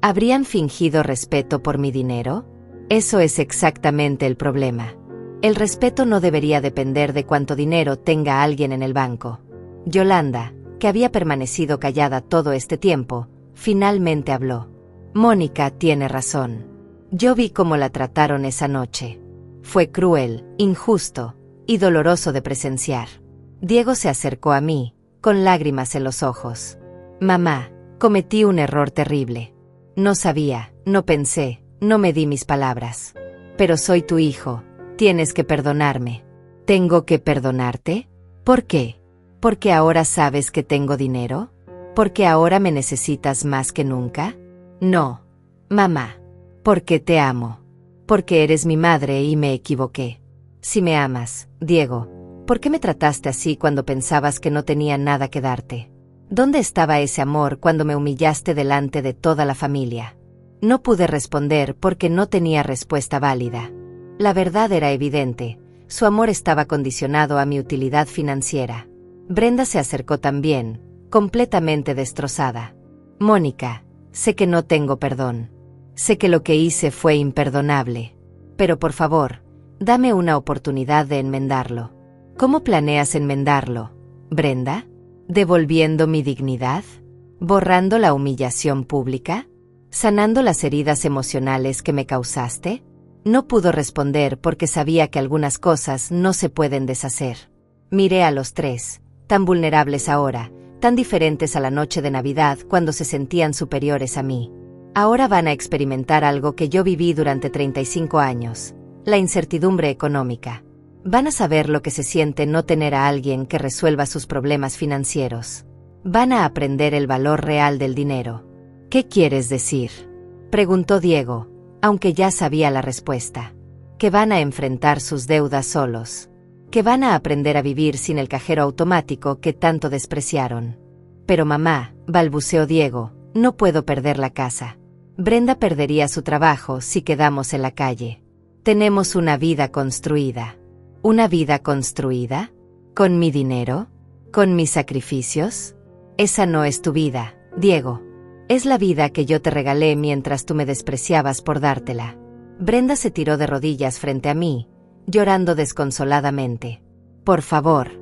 ¿Habrían fingido respeto por mi dinero? Eso es exactamente el problema. El respeto no debería depender de cuánto dinero tenga alguien en el banco. Yolanda, que había permanecido callada todo este tiempo, finalmente habló. Mónica tiene razón. Yo vi cómo la trataron esa noche. Fue cruel, injusto y doloroso de presenciar. Diego se acercó a mí, con lágrimas en los ojos. Mamá, cometí un error terrible. No sabía, no pensé, no medí mis palabras. Pero soy tu hijo, tienes que perdonarme. ¿Tengo que perdonarte? ¿Por qué? ¿Porque ahora sabes que tengo dinero? ¿Por qué ahora me necesitas más que nunca? No, mamá. Porque te amo. Porque eres mi madre y me equivoqué. Si me amas, Diego, ¿por qué me trataste así cuando pensabas que no tenía nada que darte? ¿Dónde estaba ese amor cuando me humillaste delante de toda la familia? No pude responder porque no tenía respuesta válida. La verdad era evidente, su amor estaba condicionado a mi utilidad financiera. Brenda se acercó también, completamente destrozada. Mónica, sé que no tengo perdón. Sé que lo que hice fue imperdonable. Pero por favor, dame una oportunidad de enmendarlo. ¿Cómo planeas enmendarlo, Brenda? ¿Devolviendo mi dignidad? ¿Borrando la humillación pública? ¿Sanando las heridas emocionales que me causaste? No pudo responder porque sabía que algunas cosas no se pueden deshacer. Miré a los tres, tan vulnerables ahora, tan diferentes a la noche de Navidad cuando se sentían superiores a mí. Ahora van a experimentar algo que yo viví durante 35 años, la incertidumbre económica. Van a saber lo que se siente no tener a alguien que resuelva sus problemas financieros. Van a aprender el valor real del dinero. ¿Qué quieres decir?, preguntó Diego, aunque ya sabía la respuesta. Que van a enfrentar sus deudas solos. Que van a aprender a vivir sin el cajero automático que tanto despreciaron. Pero mamá, balbuceó Diego, no puedo perder la casa. Brenda perdería su trabajo si quedamos en la calle. Tenemos una vida construida. ¿Una vida construida? ¿Con mi dinero? ¿Con mis sacrificios? Esa no es tu vida, Diego. Es la vida que yo te regalé mientras tú me despreciabas por dártela. Brenda se tiró de rodillas frente a mí, llorando desconsoladamente. Por favor,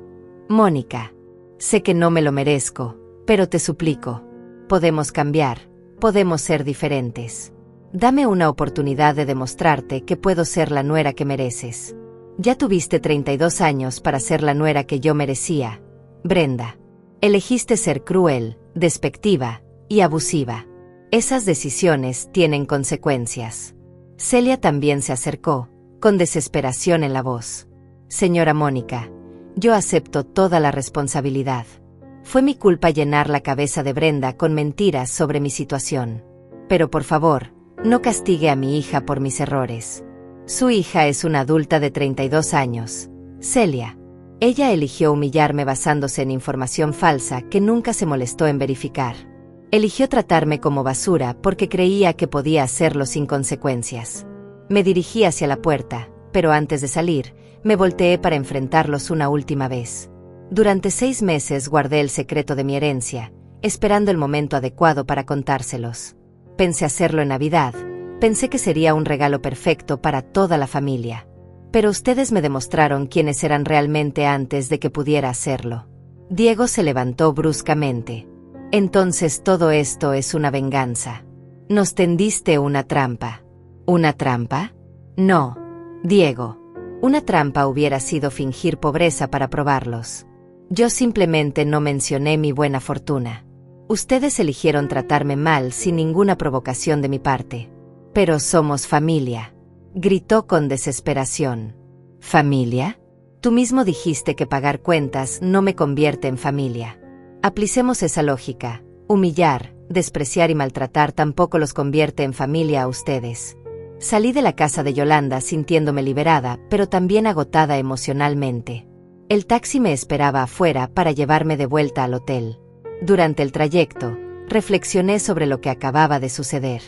Mónica. Sé que no me lo merezco, pero te suplico. Podemos cambiar. Podemos ser diferentes. Dame una oportunidad de demostrarte que puedo ser la nuera que mereces. Ya tuviste 32 años para ser la nuera que yo merecía, Brenda. Elegiste ser cruel, despectiva y abusiva. Esas decisiones tienen consecuencias. Celia también se acercó, con desesperación en la voz. Señora Mónica, yo acepto toda la responsabilidad. Fue mi culpa llenar la cabeza de Brenda con mentiras sobre mi situación. Pero por favor, no castigue a mi hija por mis errores. Su hija es una adulta de 32 años, Celia. Ella eligió humillarme basándose en información falsa que nunca se molestó en verificar. Eligió tratarme como basura porque creía que podía hacerlo sin consecuencias. Me dirigí hacia la puerta, pero antes de salir, me volteé para enfrentarlos una última vez. Durante 6 meses guardé el secreto de mi herencia, esperando el momento adecuado para contárselos. Pensé hacerlo en Navidad, pensé que sería un regalo perfecto para toda la familia. Pero ustedes me demostraron quiénes eran realmente antes de que pudiera hacerlo. Diego se levantó bruscamente. Entonces todo esto es una venganza. Nos tendiste una trampa. ¿Una trampa? No, Diego. Una trampa hubiera sido fingir pobreza para probarlos. Yo simplemente no mencioné mi buena fortuna. Ustedes eligieron tratarme mal sin ninguna provocación de mi parte. Pero somos familia, gritó con desesperación. ¿Familia? Tú mismo dijiste que pagar cuentas no me convierte en familia. Aplicemos esa lógica. Humillar, despreciar y maltratar tampoco los convierte en familia a ustedes. Salí de la casa de Yolanda sintiéndome liberada, pero también agotada emocionalmente. El taxi me esperaba afuera para llevarme de vuelta al hotel. Durante el trayecto, reflexioné sobre lo que acababa de suceder.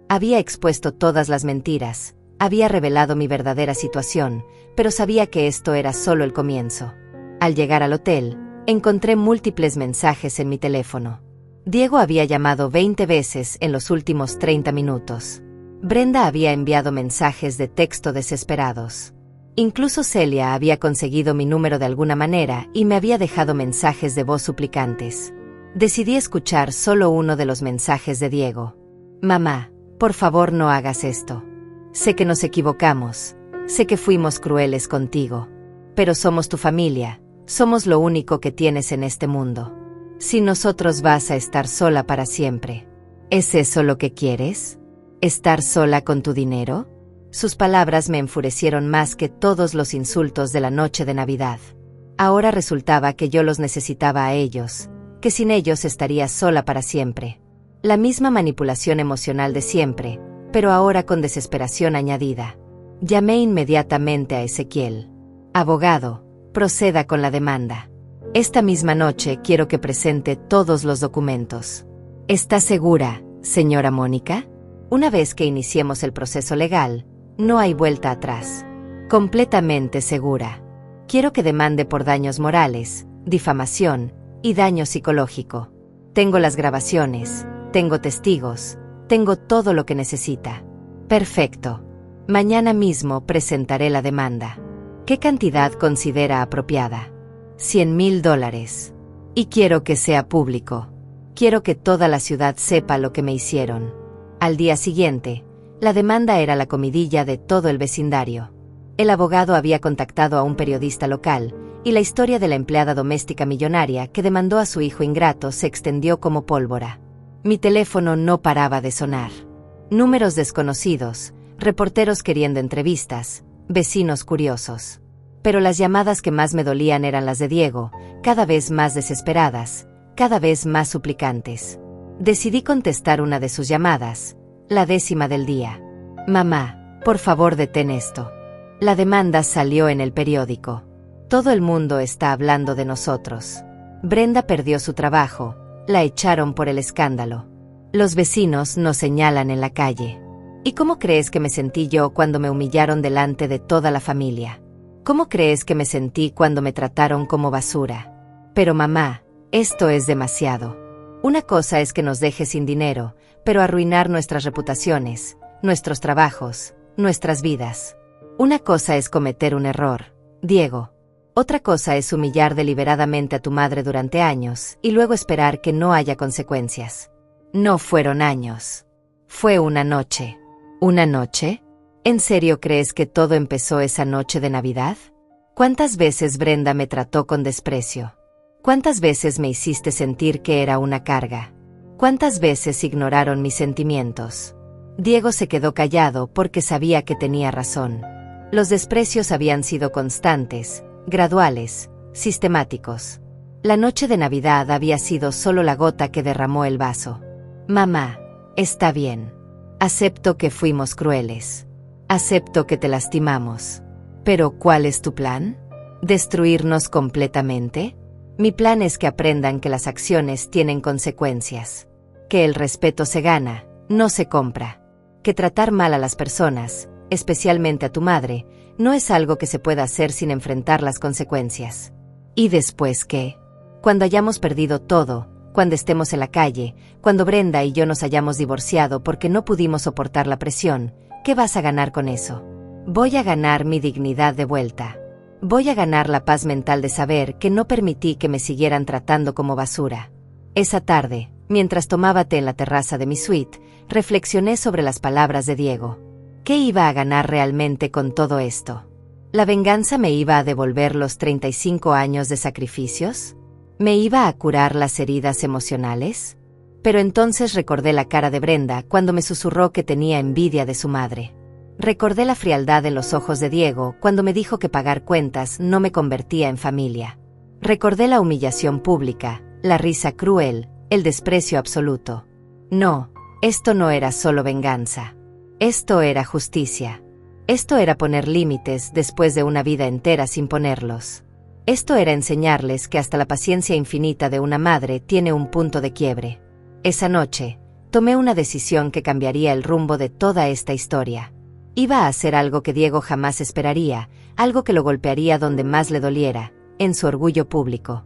Había expuesto todas las mentiras, había revelado mi verdadera situación, pero sabía que esto era solo el comienzo. Al llegar al hotel, encontré múltiples mensajes en mi teléfono. Diego había llamado 20 veces en los últimos 30 minutos. Brenda había enviado mensajes de texto desesperados. Incluso Celia había conseguido mi número de alguna manera y me había dejado mensajes de voz suplicantes. Decidí escuchar solo uno de los mensajes de Diego. Mamá, por favor no hagas esto. Sé que nos equivocamos, sé que fuimos crueles contigo. Pero somos tu familia, somos lo único que tienes en este mundo. Sin nosotros vas a estar sola para siempre. ¿Es eso lo que quieres? ¿Estar sola con tu dinero? Sus palabras me enfurecieron más que todos los insultos de la noche de Navidad. Ahora resultaba que yo los necesitaba a ellos, que sin ellos estaría sola para siempre. La misma manipulación emocional de siempre, pero ahora con desesperación añadida. Llamé inmediatamente a Ezequiel. Abogado, proceda con la demanda. Esta misma noche quiero que presente todos los documentos. ¿Está segura, señora Mónica? Una vez que iniciemos el proceso legal, no hay vuelta atrás. Completamente segura. Quiero que demande por daños morales, difamación y daño psicológico. Tengo las grabaciones, tengo testigos, tengo todo lo que necesita. Perfecto. Mañana mismo presentaré la demanda. ¿Qué cantidad considera apropiada? $100,000. Y quiero que sea público. Quiero que toda la ciudad sepa lo que me hicieron. Al día siguiente, la demanda era la comidilla de todo el vecindario. El abogado había contactado a un periodista local, y la historia de la empleada doméstica millonaria que demandó a su hijo ingrato se extendió como pólvora. Mi teléfono no paraba de sonar. Números desconocidos, reporteros queriendo entrevistas, vecinos curiosos. Pero las llamadas que más me dolían eran las de Diego, cada vez más desesperadas, cada vez más suplicantes. Decidí contestar una de sus llamadas, la 10ª del día. Mamá, por favor detén esto. La demanda salió en el periódico. Todo el mundo está hablando de nosotros. Brenda perdió su trabajo, la echaron por el escándalo. Los vecinos nos señalan en la calle. ¿Y cómo crees que me sentí yo cuando me humillaron delante de toda la familia? ¿Cómo crees que me sentí cuando me trataron como basura? Pero mamá, esto es demasiado. Una cosa es que nos deje sin dinero, pero arruinar nuestras reputaciones, nuestros trabajos, nuestras vidas. Una cosa es cometer un error, Diego. Otra cosa es humillar deliberadamente a tu madre durante años y luego esperar que no haya consecuencias. No fueron años. Fue una noche. ¿Una noche? ¿En serio crees que todo empezó esa noche de Navidad? ¿Cuántas veces Brenda me trató con desprecio? ¿Cuántas veces me hiciste sentir que era una carga? ¿Cuántas veces ignoraron mis sentimientos? Diego se quedó callado porque sabía que tenía razón. Los desprecios habían sido constantes, graduales, sistemáticos. La noche de Navidad había sido solo la gota que derramó el vaso. Mamá, está bien. Acepto que fuimos crueles. Acepto que te lastimamos. Pero ¿cuál es tu plan? ¿Destruirnos completamente? Mi plan es que aprendan que las acciones tienen consecuencias. Que el respeto se gana, no se compra. Que tratar mal a las personas, especialmente a tu madre, no es algo que se pueda hacer sin enfrentar las consecuencias. ¿Y después qué? Cuando hayamos perdido todo, cuando estemos en la calle, cuando Brenda y yo nos hayamos divorciado porque no pudimos soportar la presión, ¿qué vas a ganar con eso? Voy a ganar mi dignidad de vuelta. Voy a ganar la paz mental de saber que no permití que me siguieran tratando como basura. Esa tarde, mientras tomaba té en la terraza de mi suite, reflexioné sobre las palabras de Diego. ¿Qué iba a ganar realmente con todo esto? ¿La venganza me iba a devolver los 35 años de sacrificios? ¿Me iba a curar las heridas emocionales? Pero entonces recordé la cara de Brenda cuando me susurró que tenía envidia de su madre. Recordé la frialdad en los ojos de Diego cuando me dijo que pagar cuentas no me convertía en familia. Recordé la humillación pública, la risa cruel, el desprecio absoluto. No, esto no era solo venganza. Esto era justicia. Esto era poner límites después de una vida entera sin ponerlos. Esto era enseñarles que hasta la paciencia infinita de una madre tiene un punto de quiebre. Esa noche, tomé una decisión que cambiaría el rumbo de toda esta historia. Iba a hacer algo que Diego jamás esperaría, algo que lo golpearía donde más le doliera, en su orgullo público.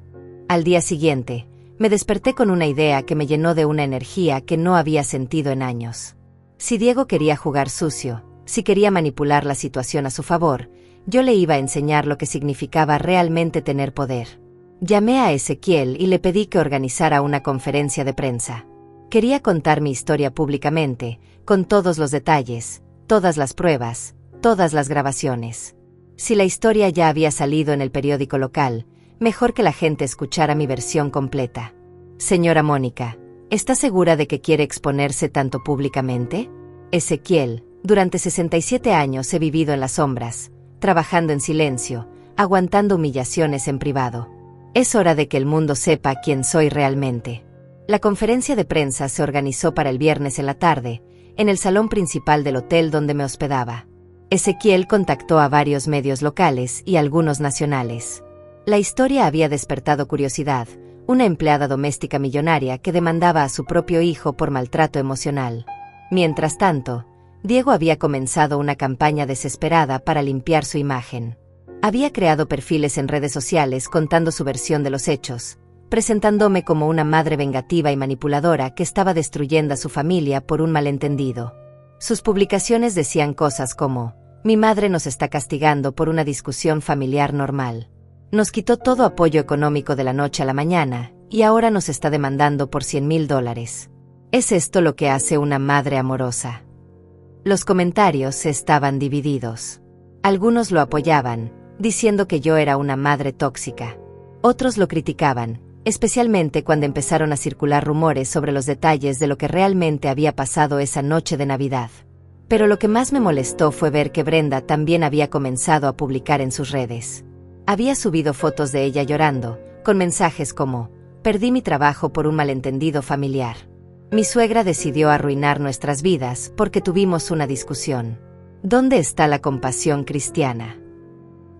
Al día siguiente, me desperté con una idea que me llenó de una energía que no había sentido en años. Si Diego quería jugar sucio, si quería manipular la situación a su favor, yo le iba a enseñar lo que significaba realmente tener poder. Llamé a Ezequiel y le pedí que organizara una conferencia de prensa. Quería contar mi historia públicamente, con todos los detalles, todas las pruebas, todas las grabaciones. Si la historia ya había salido en el periódico local, mejor que la gente escuchara mi versión completa. Señora Mónica, ¿está segura de que quiere exponerse tanto públicamente? Ezequiel, durante 67 años he vivido en las sombras, trabajando en silencio, aguantando humillaciones en privado. Es hora de que el mundo sepa quién soy realmente. La conferencia de prensa se organizó para el viernes en la tarde, en el salón principal del hotel donde me hospedaba. Ezequiel contactó a varios medios locales y algunos nacionales. La historia había despertado curiosidad, una empleada doméstica millonaria que demandaba a su propio hijo por maltrato emocional. Mientras tanto, Diego había comenzado una campaña desesperada para limpiar su imagen. Había creado perfiles en redes sociales contando su versión de los hechos, presentándome como una madre vengativa y manipuladora que estaba destruyendo a su familia por un malentendido. Sus publicaciones decían cosas como: mi madre nos está castigando por una discusión familiar normal. Nos quitó todo apoyo económico de la noche a la mañana y ahora nos está demandando por $100,000. ¿Es esto lo que hace una madre amorosa? Los comentarios estaban divididos. Algunos lo apoyaban, diciendo que yo era una madre tóxica. Otros lo criticaban, especialmente cuando empezaron a circular rumores sobre los detalles de lo que realmente había pasado esa noche de Navidad. Pero lo que más me molestó fue ver que Brenda también había comenzado a publicar en sus redes. Había subido fotos de ella llorando, con mensajes como: perdí mi trabajo por un malentendido familiar. Mi suegra decidió arruinar nuestras vidas porque tuvimos una discusión. ¿Dónde está la compasión cristiana?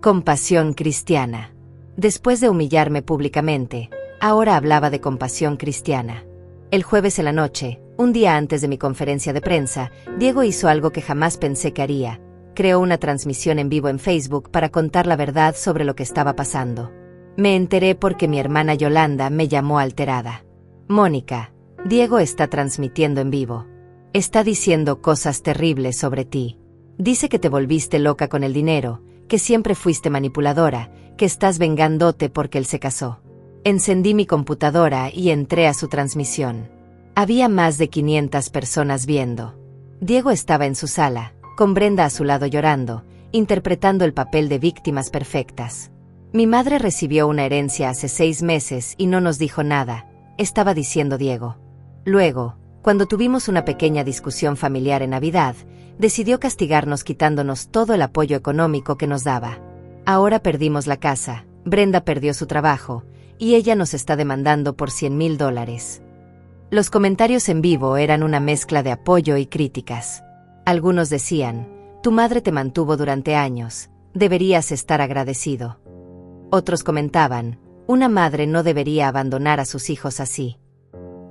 Compasión cristiana. Después de humillarme públicamente, ahora hablaba de compasión cristiana. El jueves en la noche, un día antes de mi conferencia de prensa, Diego hizo algo que jamás pensé que haría. Creó una transmisión en vivo en Facebook para contar la verdad sobre lo que estaba pasando. Me enteré porque mi hermana Yolanda me llamó alterada. Mónica, Diego está transmitiendo en vivo. Está diciendo cosas terribles sobre ti. Dice que te volviste loca con el dinero, que siempre fuiste manipuladora, que estás vengándote porque él se casó. Encendí mi computadora y entré a su transmisión. Había más de 500 personas viendo. Diego estaba en su sala, con Brenda a su lado llorando, interpretando el papel de víctimas perfectas. Mi madre recibió una herencia hace 6 meses y no nos dijo nada, estaba diciendo Diego. Luego, cuando tuvimos una pequeña discusión familiar en Navidad, decidió castigarnos quitándonos todo el apoyo económico que nos daba. Ahora perdimos la casa, Brenda perdió su trabajo, y ella nos está demandando por $100,000. Los comentarios en vivo eran una mezcla de apoyo y críticas. Algunos decían: tu madre te mantuvo durante años, deberías estar agradecido. Otros comentaban: una madre no debería abandonar a sus hijos así.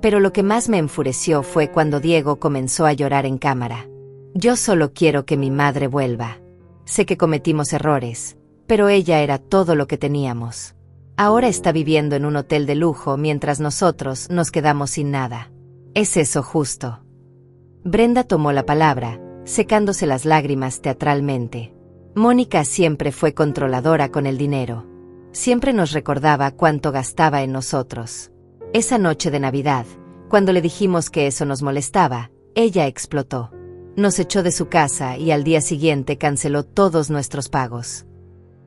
Pero lo que más me enfureció fue cuando Diego comenzó a llorar en cámara. Yo solo quiero que mi madre vuelva. Sé que cometimos errores, pero ella era todo lo que teníamos. Ahora está viviendo en un hotel de lujo mientras nosotros nos quedamos sin nada. ¿Es eso justo? Brenda tomó la palabra, secándose las lágrimas teatralmente. Mónica siempre fue controladora con el dinero. Siempre nos recordaba cuánto gastaba en nosotros. Esa noche de Navidad, cuando le dijimos que eso nos molestaba, ella explotó. Nos echó de su casa y al día siguiente canceló todos nuestros pagos.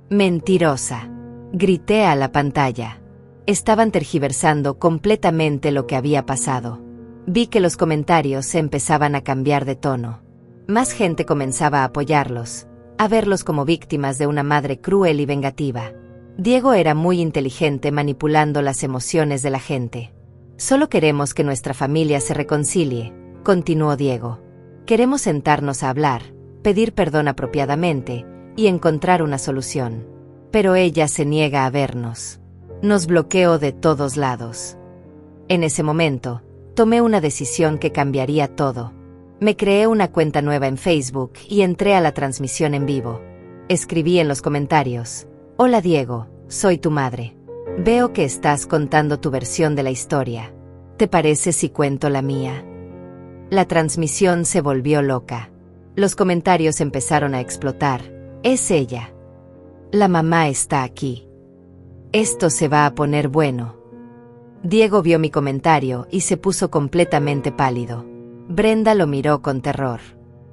Mentirosa. Grité a la pantalla. Estaban tergiversando completamente lo que había pasado. Vi que los comentarios se empezaban a cambiar de tono. Más gente comenzaba a apoyarlos, a verlos como víctimas de una madre cruel y vengativa. Diego era muy inteligente manipulando las emociones de la gente. Solo queremos que nuestra familia se reconcilie, continuó Diego. Queremos sentarnos a hablar, pedir perdón apropiadamente y encontrar una solución. Pero ella se niega a vernos. Nos bloqueó de todos lados. En ese momento, tomé una decisión que cambiaría todo. Me creé una cuenta nueva en Facebook y entré a la transmisión en vivo. Escribí en los comentarios: hola Diego, soy tu madre. Veo que estás contando tu versión de la historia. ¿Te parece si cuento la mía? La transmisión se volvió loca. Los comentarios empezaron a explotar. Es ella. La mamá está aquí. Esto se va a poner bueno. Diego vio mi comentario y se puso completamente pálido. Brenda lo miró con terror.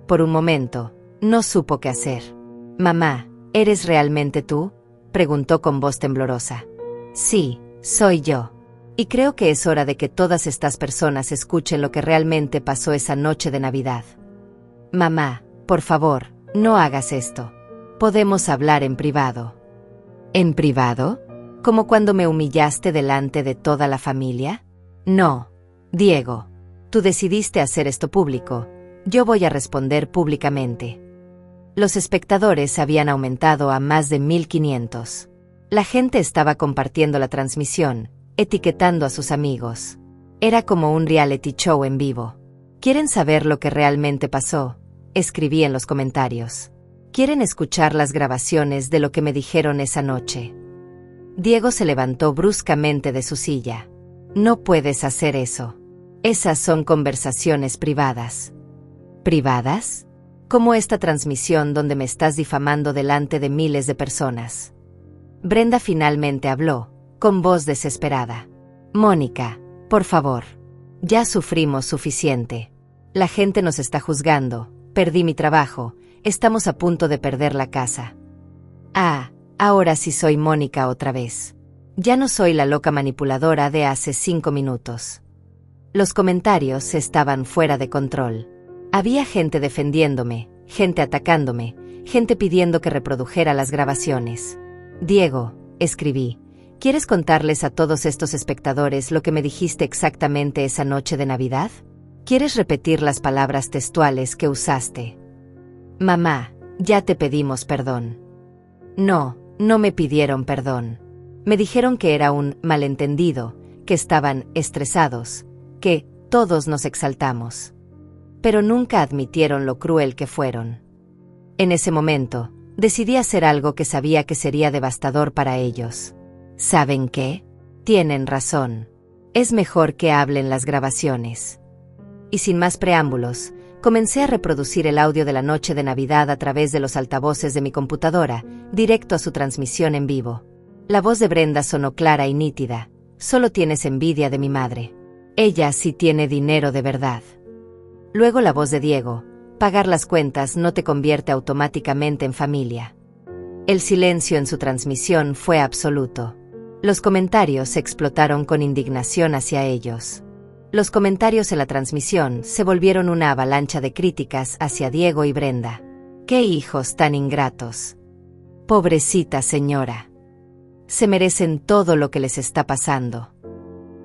Por un momento, no supo qué hacer. Mamá, ¿eres realmente tú?, preguntó con voz temblorosa. Sí, soy yo. Y creo que es hora de que todas estas personas escuchen lo que realmente pasó esa noche de Navidad. Mamá, por favor, no hagas esto. Podemos hablar en privado. ¿En privado? ¿Como cuando me humillaste delante de toda la familia? No, Diego. Tú decidiste hacer esto público. Yo voy a responder públicamente. Los espectadores habían aumentado a más de 1500. La gente estaba compartiendo la transmisión, etiquetando a sus amigos. Era como un reality show en vivo. ¿Quieren saber lo que realmente pasó? Escribí en los comentarios. ¿Quieren escuchar las grabaciones de lo que me dijeron esa noche? Diego se levantó bruscamente de su silla. No puedes hacer eso. Esas son conversaciones privadas. ¿Privadas? Como esta transmisión donde me estás difamando delante de miles de personas. Brenda finalmente habló, con voz desesperada. Mónica, por favor. Ya sufrimos suficiente. La gente nos está juzgando, perdí mi trabajo, estamos a punto de perder la casa. Ah, ahora sí soy Mónica otra vez. Ya no soy la loca manipuladora de hace 5 minutos. Los comentarios estaban fuera de control. Había gente defendiéndome, gente atacándome, gente pidiendo que reprodujera las grabaciones. Diego, escribí, ¿quieres contarles a todos estos espectadores lo que me dijiste exactamente esa noche de Navidad? ¿Quieres repetir las palabras textuales que usaste? Mamá, ya te pedimos perdón. No, no me pidieron perdón. Me dijeron que era un malentendido, que estaban estresados, que todos nos exaltamos. Pero nunca admitieron lo cruel que fueron. En ese momento, decidí hacer algo que sabía que sería devastador para ellos. ¿Saben qué? Tienen razón. Es mejor que hablen las grabaciones. Y sin más preámbulos, comencé a reproducir el audio de la noche de Navidad a través de los altavoces de mi computadora, directo a su transmisión en vivo. La voz de Brenda sonó clara y nítida. Solo tienes envidia de mi madre. Ella sí tiene dinero de verdad. Luego la voz de Diego. Pagar las cuentas no te convierte automáticamente en familia. El silencio en su transmisión fue absoluto. Los comentarios explotaron con indignación hacia ellos. Los comentarios en la transmisión se volvieron una avalancha de críticas hacia Diego y Brenda. ¡Qué hijos tan ingratos! Pobrecita señora. Se merecen todo lo que les está pasando.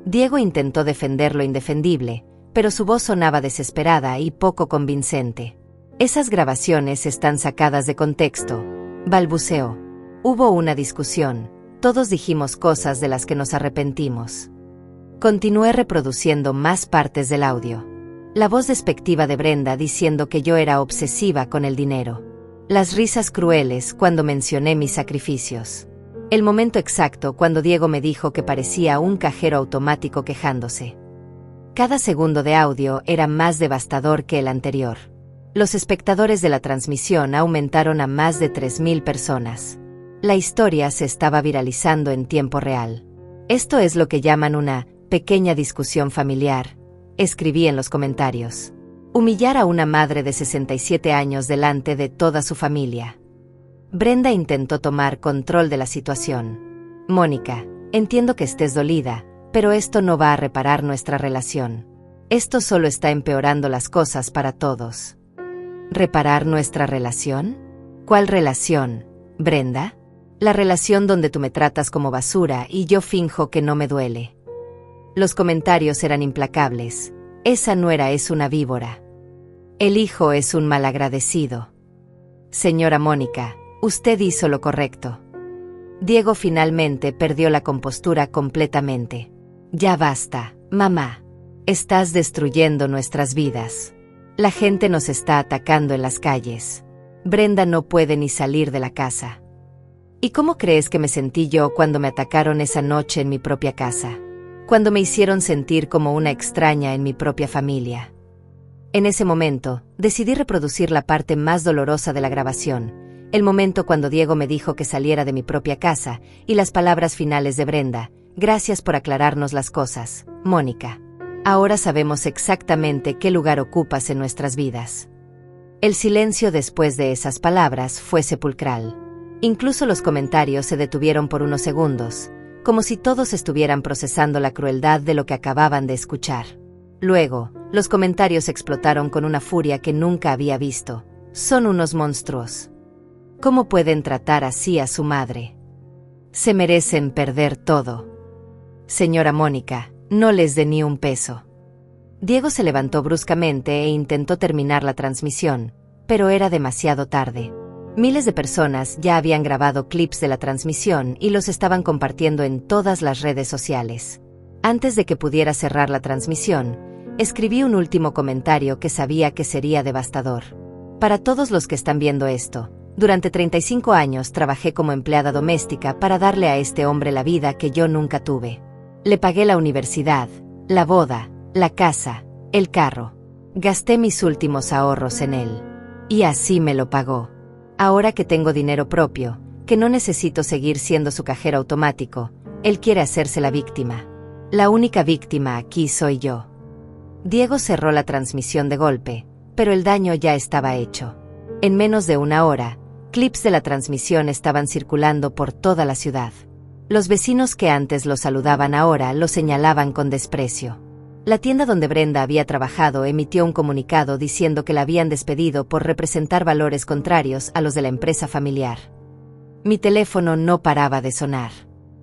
Diego intentó defender lo indefendible, pero su voz sonaba desesperada y poco convincente. Esas grabaciones están sacadas de contexto, balbuceó. Hubo una discusión, todos dijimos cosas de las que nos arrepentimos. Continué reproduciendo más partes del audio. La voz despectiva de Brenda diciendo que yo era obsesiva con el dinero. Las risas crueles cuando mencioné mis sacrificios. El momento exacto cuando Diego me dijo que parecía un cajero automático quejándose. Cada segundo de audio era más devastador que el anterior. Los espectadores de la transmisión aumentaron a más de 3000 personas. La historia se estaba viralizando en tiempo real. Esto es lo que llaman una pequeña discusión familiar, escribí en los comentarios. Humillar a una madre de 67 años delante de toda su familia. Brenda intentó tomar control de la situación. Mónica, entiendo que estés dolida, pero esto no va a reparar nuestra relación. Esto solo está empeorando las cosas para todos. ¿Reparar nuestra relación? ¿Cuál relación, Brenda? La relación donde tú me tratas como basura y yo finjo que no me duele. Los comentarios eran implacables. Esa nuera es una víbora. El hijo es un malagradecido. Señora Mónica, usted hizo lo correcto. Diego finalmente perdió la compostura completamente. Ya basta, mamá. Estás destruyendo nuestras vidas. La gente nos está atacando en las calles. Brenda no puede ni salir de la casa. ¿Y cómo crees que me sentí yo cuando me atacaron esa noche en mi propia casa? Cuando me hicieron sentir como una extraña en mi propia familia. En ese momento, decidí reproducir la parte más dolorosa de la grabación, el momento cuando Diego me dijo que saliera de mi propia casa, y las palabras finales de Brenda: gracias por aclararnos las cosas, Mónica. Ahora sabemos exactamente qué lugar ocupas en nuestras vidas. El silencio después de esas palabras fue sepulcral. Incluso los comentarios se detuvieron por unos segundos, como si todos estuvieran procesando la crueldad de lo que acababan de escuchar. Luego, los comentarios explotaron con una furia que nunca había visto. Son unos monstruos. ¿Cómo pueden tratar así a su madre? Se merecen perder todo. Señora Mónica, no les dé ni un peso. Diego se levantó bruscamente e intentó terminar la transmisión, pero era demasiado tarde. Miles de personas ya habían grabado clips de la transmisión y los estaban compartiendo en todas las redes sociales. Antes de que pudiera cerrar la transmisión, escribí un último comentario que sabía que sería devastador. Para todos los que están viendo esto, durante 35 años trabajé como empleada doméstica para darle a este hombre la vida que yo nunca tuve. Le pagué la universidad, la boda, la casa, el carro. Gasté mis últimos ahorros en él. Y así me lo pagó. Ahora que tengo dinero propio, que no necesito seguir siendo su cajero automático, él quiere hacerse la víctima. La única víctima aquí soy yo. Diego cerró la transmisión de golpe, pero el daño ya estaba hecho. En menos de una hora, clips de la transmisión estaban circulando por toda la ciudad. Los vecinos que antes lo saludaban ahora lo señalaban con desprecio. La tienda donde Brenda había trabajado emitió un comunicado diciendo que la habían despedido por representar valores contrarios a los de la empresa familiar. Mi teléfono no paraba de sonar.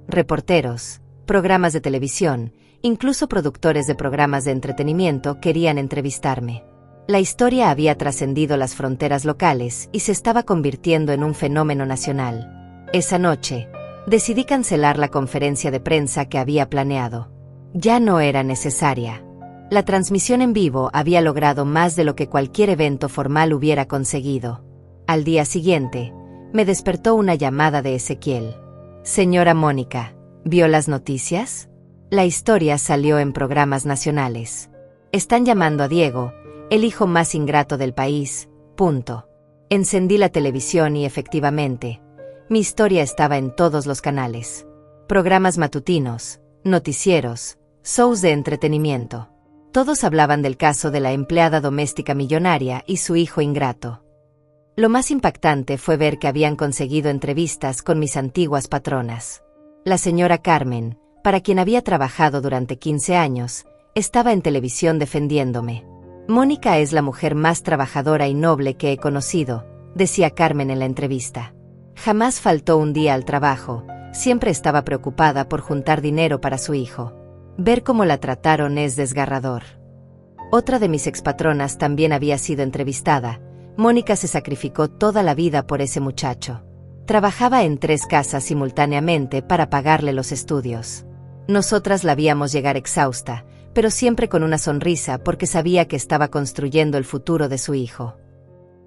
Reporteros, programas de televisión, incluso productores de programas de entretenimiento querían entrevistarme. La historia había trascendido las fronteras locales y se estaba convirtiendo en un fenómeno nacional. Esa noche, decidí cancelar la conferencia de prensa que había planeado. Ya no era necesaria. La transmisión en vivo había logrado más de lo que cualquier evento formal hubiera conseguido. Al día siguiente, me despertó una llamada de Ezequiel. Señora Mónica, ¿vio las noticias? La historia salió en programas nacionales. Están llamando a Diego, el hijo más ingrato del país, punto. Encendí la televisión y efectivamente, mi historia estaba en todos los canales. Programas matutinos, noticieros, shows de entretenimiento. Todos hablaban del caso de la empleada doméstica millonaria y su hijo ingrato. Lo más impactante fue ver que habían conseguido entrevistas con mis antiguas patronas. La señora Carmen, para quien había trabajado durante 15 años, estaba en televisión defendiéndome. Mónica es la mujer más trabajadora y noble que he conocido, decía Carmen en la entrevista. Jamás faltó un día al trabajo, siempre estaba preocupada por juntar dinero para su hijo. Ver cómo la trataron es desgarrador. Otra de mis expatronas también había sido entrevistada. Mónica se sacrificó toda la vida por ese muchacho. Trabajaba en 3 casas simultáneamente para pagarle los estudios. Nosotras la víamos llegar exhausta, pero siempre con una sonrisa porque sabía que estaba construyendo el futuro de su hijo.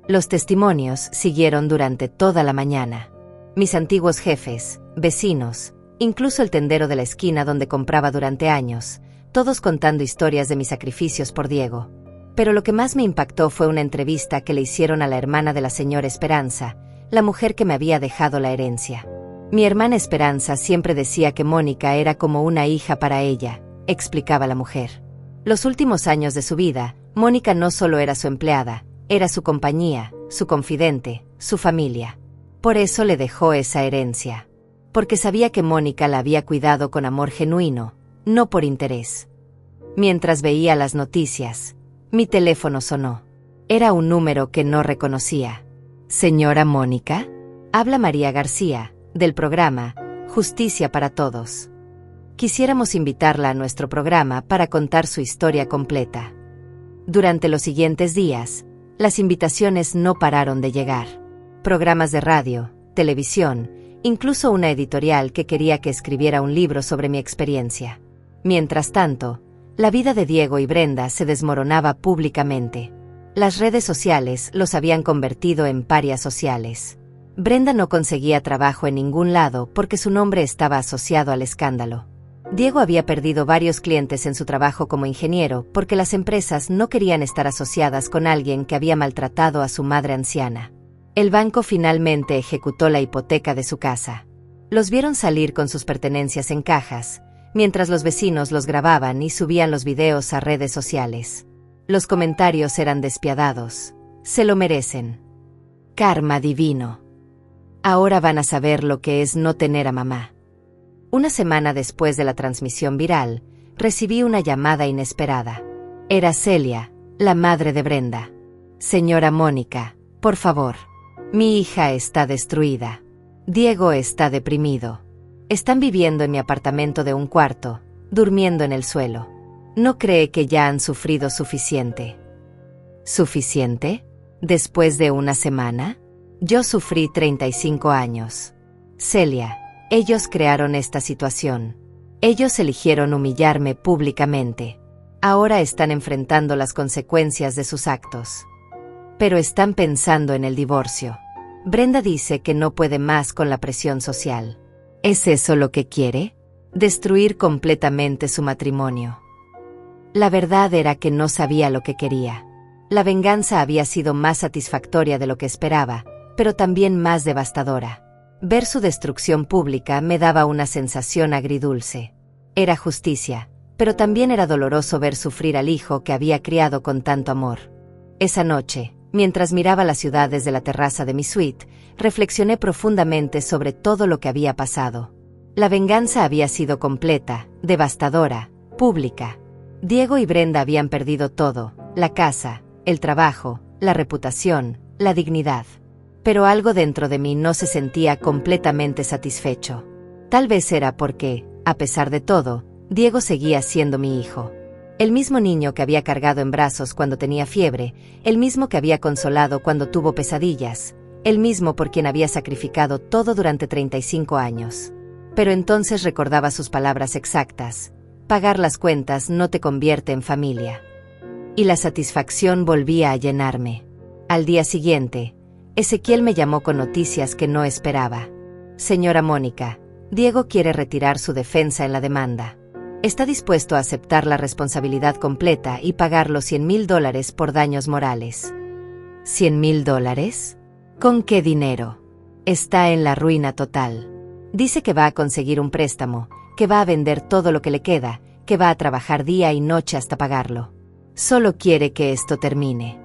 Los testimonios siguieron durante toda la mañana. Mis antiguos jefes, vecinos, incluso el tendero de la esquina donde compraba durante años, todos contando historias de mis sacrificios por Diego. Pero lo que más me impactó fue una entrevista que le hicieron a la hermana de la señora Esperanza, la mujer que me había dejado la herencia. Mi hermana Esperanza siempre decía que Mónica era como una hija para ella, explicaba la mujer. Los últimos años de su vida, Mónica no solo era su empleada, era su compañía, su confidente, su familia. Por eso le dejó esa herencia. Porque sabía que Mónica la había cuidado con amor genuino, no por interés. Mientras veía las noticias, mi teléfono sonó. Era un número que no reconocía. ¿Señora Mónica? Habla María García, del programa Justicia para Todos. Quisiéramos invitarla a nuestro programa para contar su historia completa. Durante los siguientes días, las invitaciones no pararon de llegar. Programas de radio, televisión, incluso una editorial que quería que escribiera un libro sobre mi experiencia. Mientras tanto, la vida de Diego y Brenda se desmoronaba públicamente. Las redes sociales los habían convertido en parias sociales. Brenda no conseguía trabajo en ningún lado porque su nombre estaba asociado al escándalo. Diego había perdido varios clientes en su trabajo como ingeniero porque las empresas no querían estar asociadas con alguien que había maltratado a su madre anciana. El banco finalmente ejecutó la hipoteca de su casa. Los vieron salir con sus pertenencias en cajas, mientras los vecinos los grababan y subían los videos a redes sociales. Los comentarios eran despiadados. Se lo merecen. Karma divino. Ahora van a saber lo que es no tener a mamá. Una semana después de la transmisión viral, recibí una llamada inesperada. Era Celia, la madre de Brenda. Señora Mónica, por favor. Mi hija está destruida. Diego está deprimido. Están viviendo en mi apartamento de un cuarto, durmiendo en el suelo. ¿No cree que ya han sufrido suficiente? ¿Suficiente? ¿Después de una semana? Yo sufrí 35 años. Celia, ellos crearon esta situación. Ellos eligieron humillarme públicamente. Ahora están enfrentando las consecuencias de sus actos. Pero están pensando en el divorcio. Brenda dice que no puede más con la presión social. ¿Es eso lo que quiere? Destruir completamente su matrimonio. La verdad era que no sabía lo que quería. La venganza había sido más satisfactoria de lo que esperaba, pero también más devastadora. Ver su destrucción pública me daba una sensación agridulce. Era justicia, pero también era doloroso ver sufrir al hijo que había criado con tanto amor. Esa noche, mientras miraba la ciudad desde la terraza de mi suite, reflexioné profundamente sobre todo lo que había pasado. La venganza había sido completa, devastadora, pública. Diego y Brenda habían perdido todo: la casa, el trabajo, la reputación, la dignidad. Pero algo dentro de mí no se sentía completamente satisfecho. Tal vez era porque, a pesar de todo, Diego seguía siendo mi hijo. El mismo niño que había cargado en brazos cuando tenía fiebre, el mismo que había consolado cuando tuvo pesadillas, el mismo por quien había sacrificado todo durante 35 años. Pero entonces recordaba sus palabras exactas: pagar las cuentas no te convierte en familia. Y la satisfacción volvía a llenarme. Al día siguiente, Ezequiel me llamó con noticias que no esperaba. Señora Mónica, Diego quiere retirar su defensa en la demanda. Está dispuesto a aceptar la responsabilidad completa y pagar los $100,000 por daños morales. ¿$100,000? ¿Con qué dinero? Está en la ruina total. Dice que va a conseguir un préstamo, que va a vender todo lo que le queda, que va a trabajar día y noche hasta pagarlo. Solo quiere que esto termine.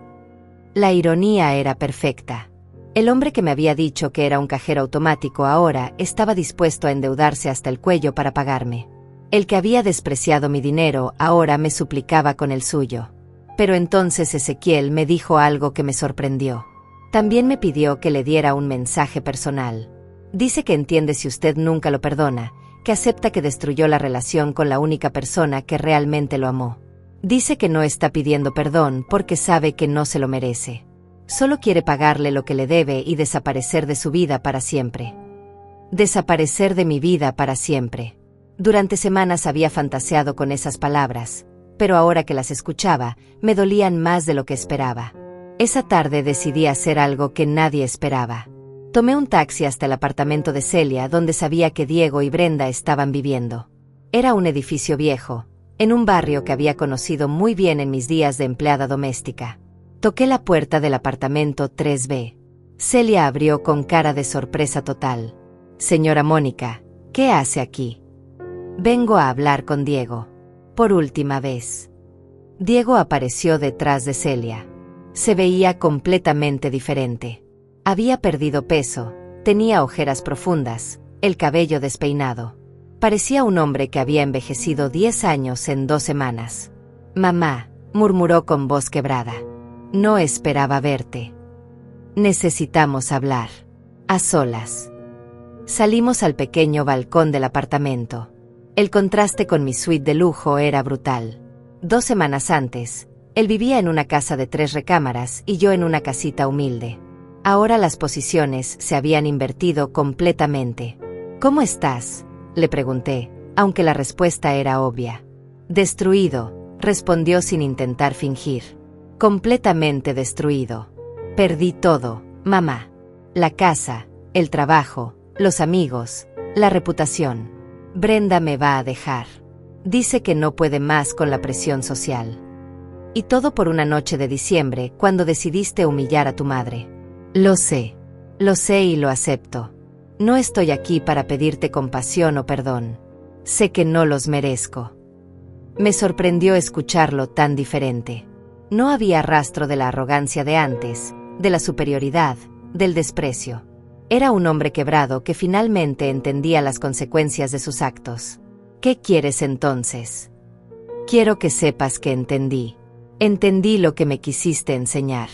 La ironía era perfecta. El hombre que me había dicho que era un cajero automático ahora estaba dispuesto a endeudarse hasta el cuello para pagarme. El que había despreciado mi dinero ahora me suplicaba con el suyo. Pero entonces Ezequiel me dijo algo que me sorprendió. También me pidió que le diera un mensaje personal. Dice que entiende si usted nunca lo perdona, que acepta que destruyó la relación con la única persona que realmente lo amó. Dice que no está pidiendo perdón porque sabe que no se lo merece. Solo quiere pagarle lo que le debe y desaparecer de su vida para siempre. Desaparecer de mi vida para siempre. Durante semanas había fantaseado con esas palabras, pero ahora que las escuchaba, me dolían más de lo que esperaba. Esa tarde decidí hacer algo que nadie esperaba. Tomé un taxi hasta el apartamento de Celia, donde sabía que Diego y Brenda estaban viviendo. Era un edificio viejo, en un barrio que había conocido muy bien en mis días de empleada doméstica. Toqué la puerta del apartamento 3B. Celia abrió con cara de sorpresa total. Señora Mónica, ¿qué hace aquí? Vengo a hablar con Diego. Por última vez. Diego apareció detrás de Celia. Se veía completamente diferente. Había perdido peso, tenía ojeras profundas, el cabello despeinado. Parecía un hombre que había envejecido 10 años en 2 semanas. Mamá, murmuró con voz quebrada. No esperaba verte. Necesitamos hablar. A solas. Salimos al pequeño balcón del apartamento. El contraste con mi suite de lujo era brutal. 2 semanas antes, él vivía en una casa de 3 recámaras y yo en una casita humilde. Ahora las posiciones se habían invertido completamente. ¿Cómo estás?, le pregunté, aunque la respuesta era obvia. Destruido, respondió sin intentar fingir. Completamente destruido. Perdí todo, mamá. La casa, el trabajo, los amigos, la reputación. Brenda me va a dejar. Dice que no puede más con la presión social. Y todo por una noche de diciembre, cuando decidiste humillar a tu madre. Lo sé y lo acepto. No estoy aquí para pedirte compasión o perdón. Sé que no los merezco. Me sorprendió escucharlo tan diferente. No había rastro de la arrogancia de antes, de la superioridad, del desprecio. Era un hombre quebrado que finalmente entendía las consecuencias de sus actos. ¿Qué quieres entonces? Quiero que sepas que entendí. Entendí lo que me quisiste enseñar.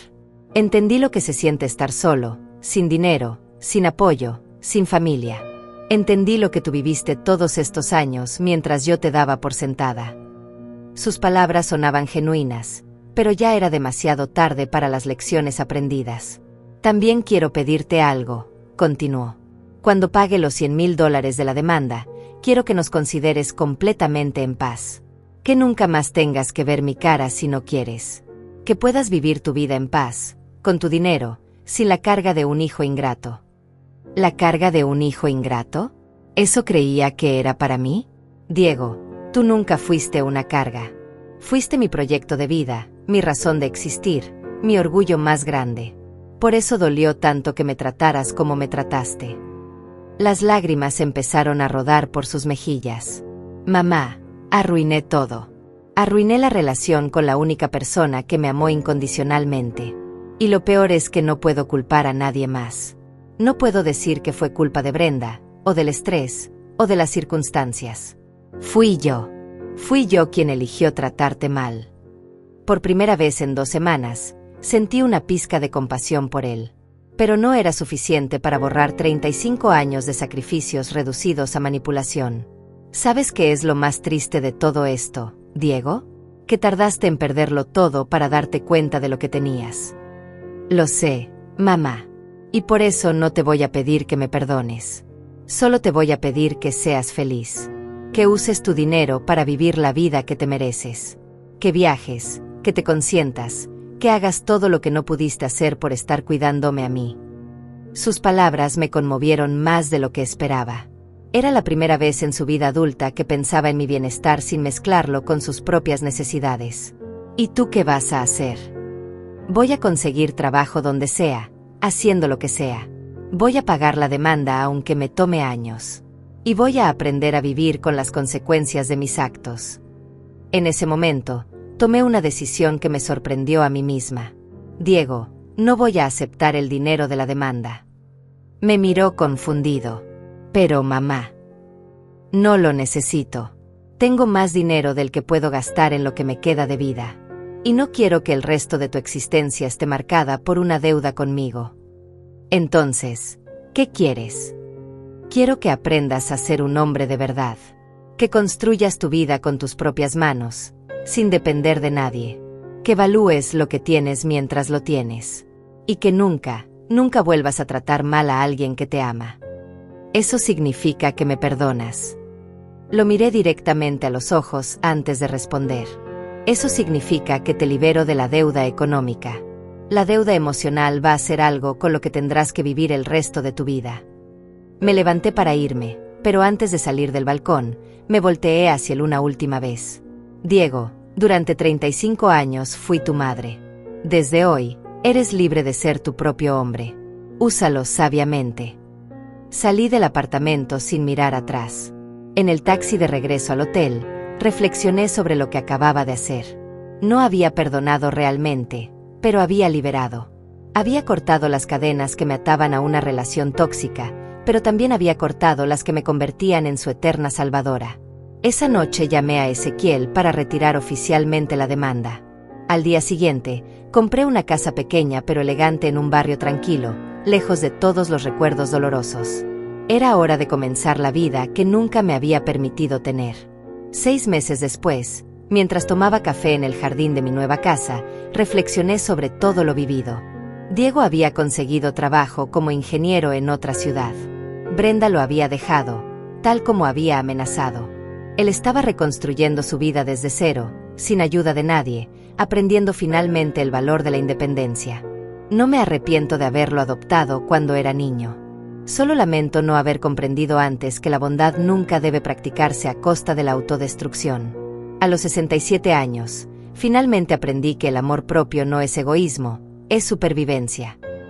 Entendí lo que se siente estar solo, sin dinero, sin apoyo, sin familia. Entendí lo que tú viviste todos estos años mientras yo te daba por sentada. Sus palabras sonaban genuinas, pero ya era demasiado tarde para las lecciones aprendidas. También quiero pedirte algo, continuó. Cuando pague los $100,000 de la demanda, quiero que nos consideres completamente en paz. Que nunca más tengas que ver mi cara si no quieres. Que puedas vivir tu vida en paz, con tu dinero, sin la carga de un hijo ingrato. ¿La carga de un hijo ingrato? ¿Eso creía que era para mí? Diego, tú nunca fuiste una carga. Fuiste mi proyecto de vida, mi razón de existir, mi orgullo más grande. Por eso dolió tanto que me trataras como me trataste. Las lágrimas empezaron a rodar por sus mejillas. Mamá, arruiné todo. Arruiné la relación con la única persona que me amó incondicionalmente. Y lo peor es que no puedo culpar a nadie más. No puedo decir que fue culpa de Brenda, o del estrés, o de las circunstancias. Fui yo. Fui yo quien eligió tratarte mal. Por primera vez en 2 semanas, sentí una pizca de compasión por él. Pero no era suficiente para borrar 35 años de sacrificios reducidos a manipulación. ¿Sabes qué es lo más triste de todo esto, Diego? Que tardaste en perderlo todo para darte cuenta de lo que tenías. Lo sé, mamá. Y por eso no te voy a pedir que me perdones. Solo te voy a pedir que seas feliz. Que uses tu dinero para vivir la vida que te mereces. Que viajes, que te consientas, que hagas todo lo que no pudiste hacer por estar cuidándome a mí. Sus palabras me conmovieron más de lo que esperaba. Era la primera vez en su vida adulta que pensaba en mi bienestar sin mezclarlo con sus propias necesidades. ¿Y tú qué vas a hacer? Voy a conseguir trabajo donde sea, haciendo lo que sea. Voy a pagar la demanda aunque me tome años. Y voy a aprender a vivir con las consecuencias de mis actos. En ese momento, tomé una decisión que me sorprendió a mí misma. Diego, no voy a aceptar el dinero de la demanda. Me miró confundido. Pero mamá, no lo necesito. Tengo más dinero del que puedo gastar en lo que me queda de vida. Y no quiero que el resto de tu existencia esté marcada por una deuda conmigo. Entonces, ¿qué quieres? Quiero que aprendas a ser un hombre de verdad. Que construyas tu vida con tus propias manos, sin depender de nadie. Que evalúes lo que tienes mientras lo tienes. Y que nunca, nunca vuelvas a tratar mal a alguien que te ama. Eso significa que me perdonas. Lo miré directamente a los ojos antes de responder. Eso significa que te libero de la deuda económica. La deuda emocional va a ser algo con lo que tendrás que vivir el resto de tu vida. Me levanté para irme, pero antes de salir del balcón, me volteé hacia él una última vez. Diego, durante 35 años fui tu madre. Desde hoy, eres libre de ser tu propio hombre. Úsalo sabiamente. Salí del apartamento sin mirar atrás. En el taxi de regreso al hotel, reflexioné sobre lo que acababa de hacer. No había perdonado realmente, pero había liberado. Había cortado las cadenas que me ataban a una relación tóxica, pero también había cortado las que me convertían en su eterna salvadora. Esa noche llamé a Ezequiel para retirar oficialmente la demanda. Al día siguiente, compré una casa pequeña pero elegante en un barrio tranquilo, lejos de todos los recuerdos dolorosos. Era hora de comenzar la vida que nunca me había permitido tener. 6 meses después, mientras tomaba café en el jardín de mi nueva casa, reflexioné sobre todo lo vivido. Diego había conseguido trabajo como ingeniero en otra ciudad. Brenda lo había dejado, tal como había amenazado. Él estaba reconstruyendo su vida desde cero, sin ayuda de nadie, aprendiendo finalmente el valor de la independencia. No me arrepiento de haberlo adoptado cuando era niño. Solo lamento no haber comprendido antes que la bondad nunca debe practicarse a costa de la autodestrucción. A los 67 años, finalmente aprendí que el amor propio no es egoísmo, es supervivencia.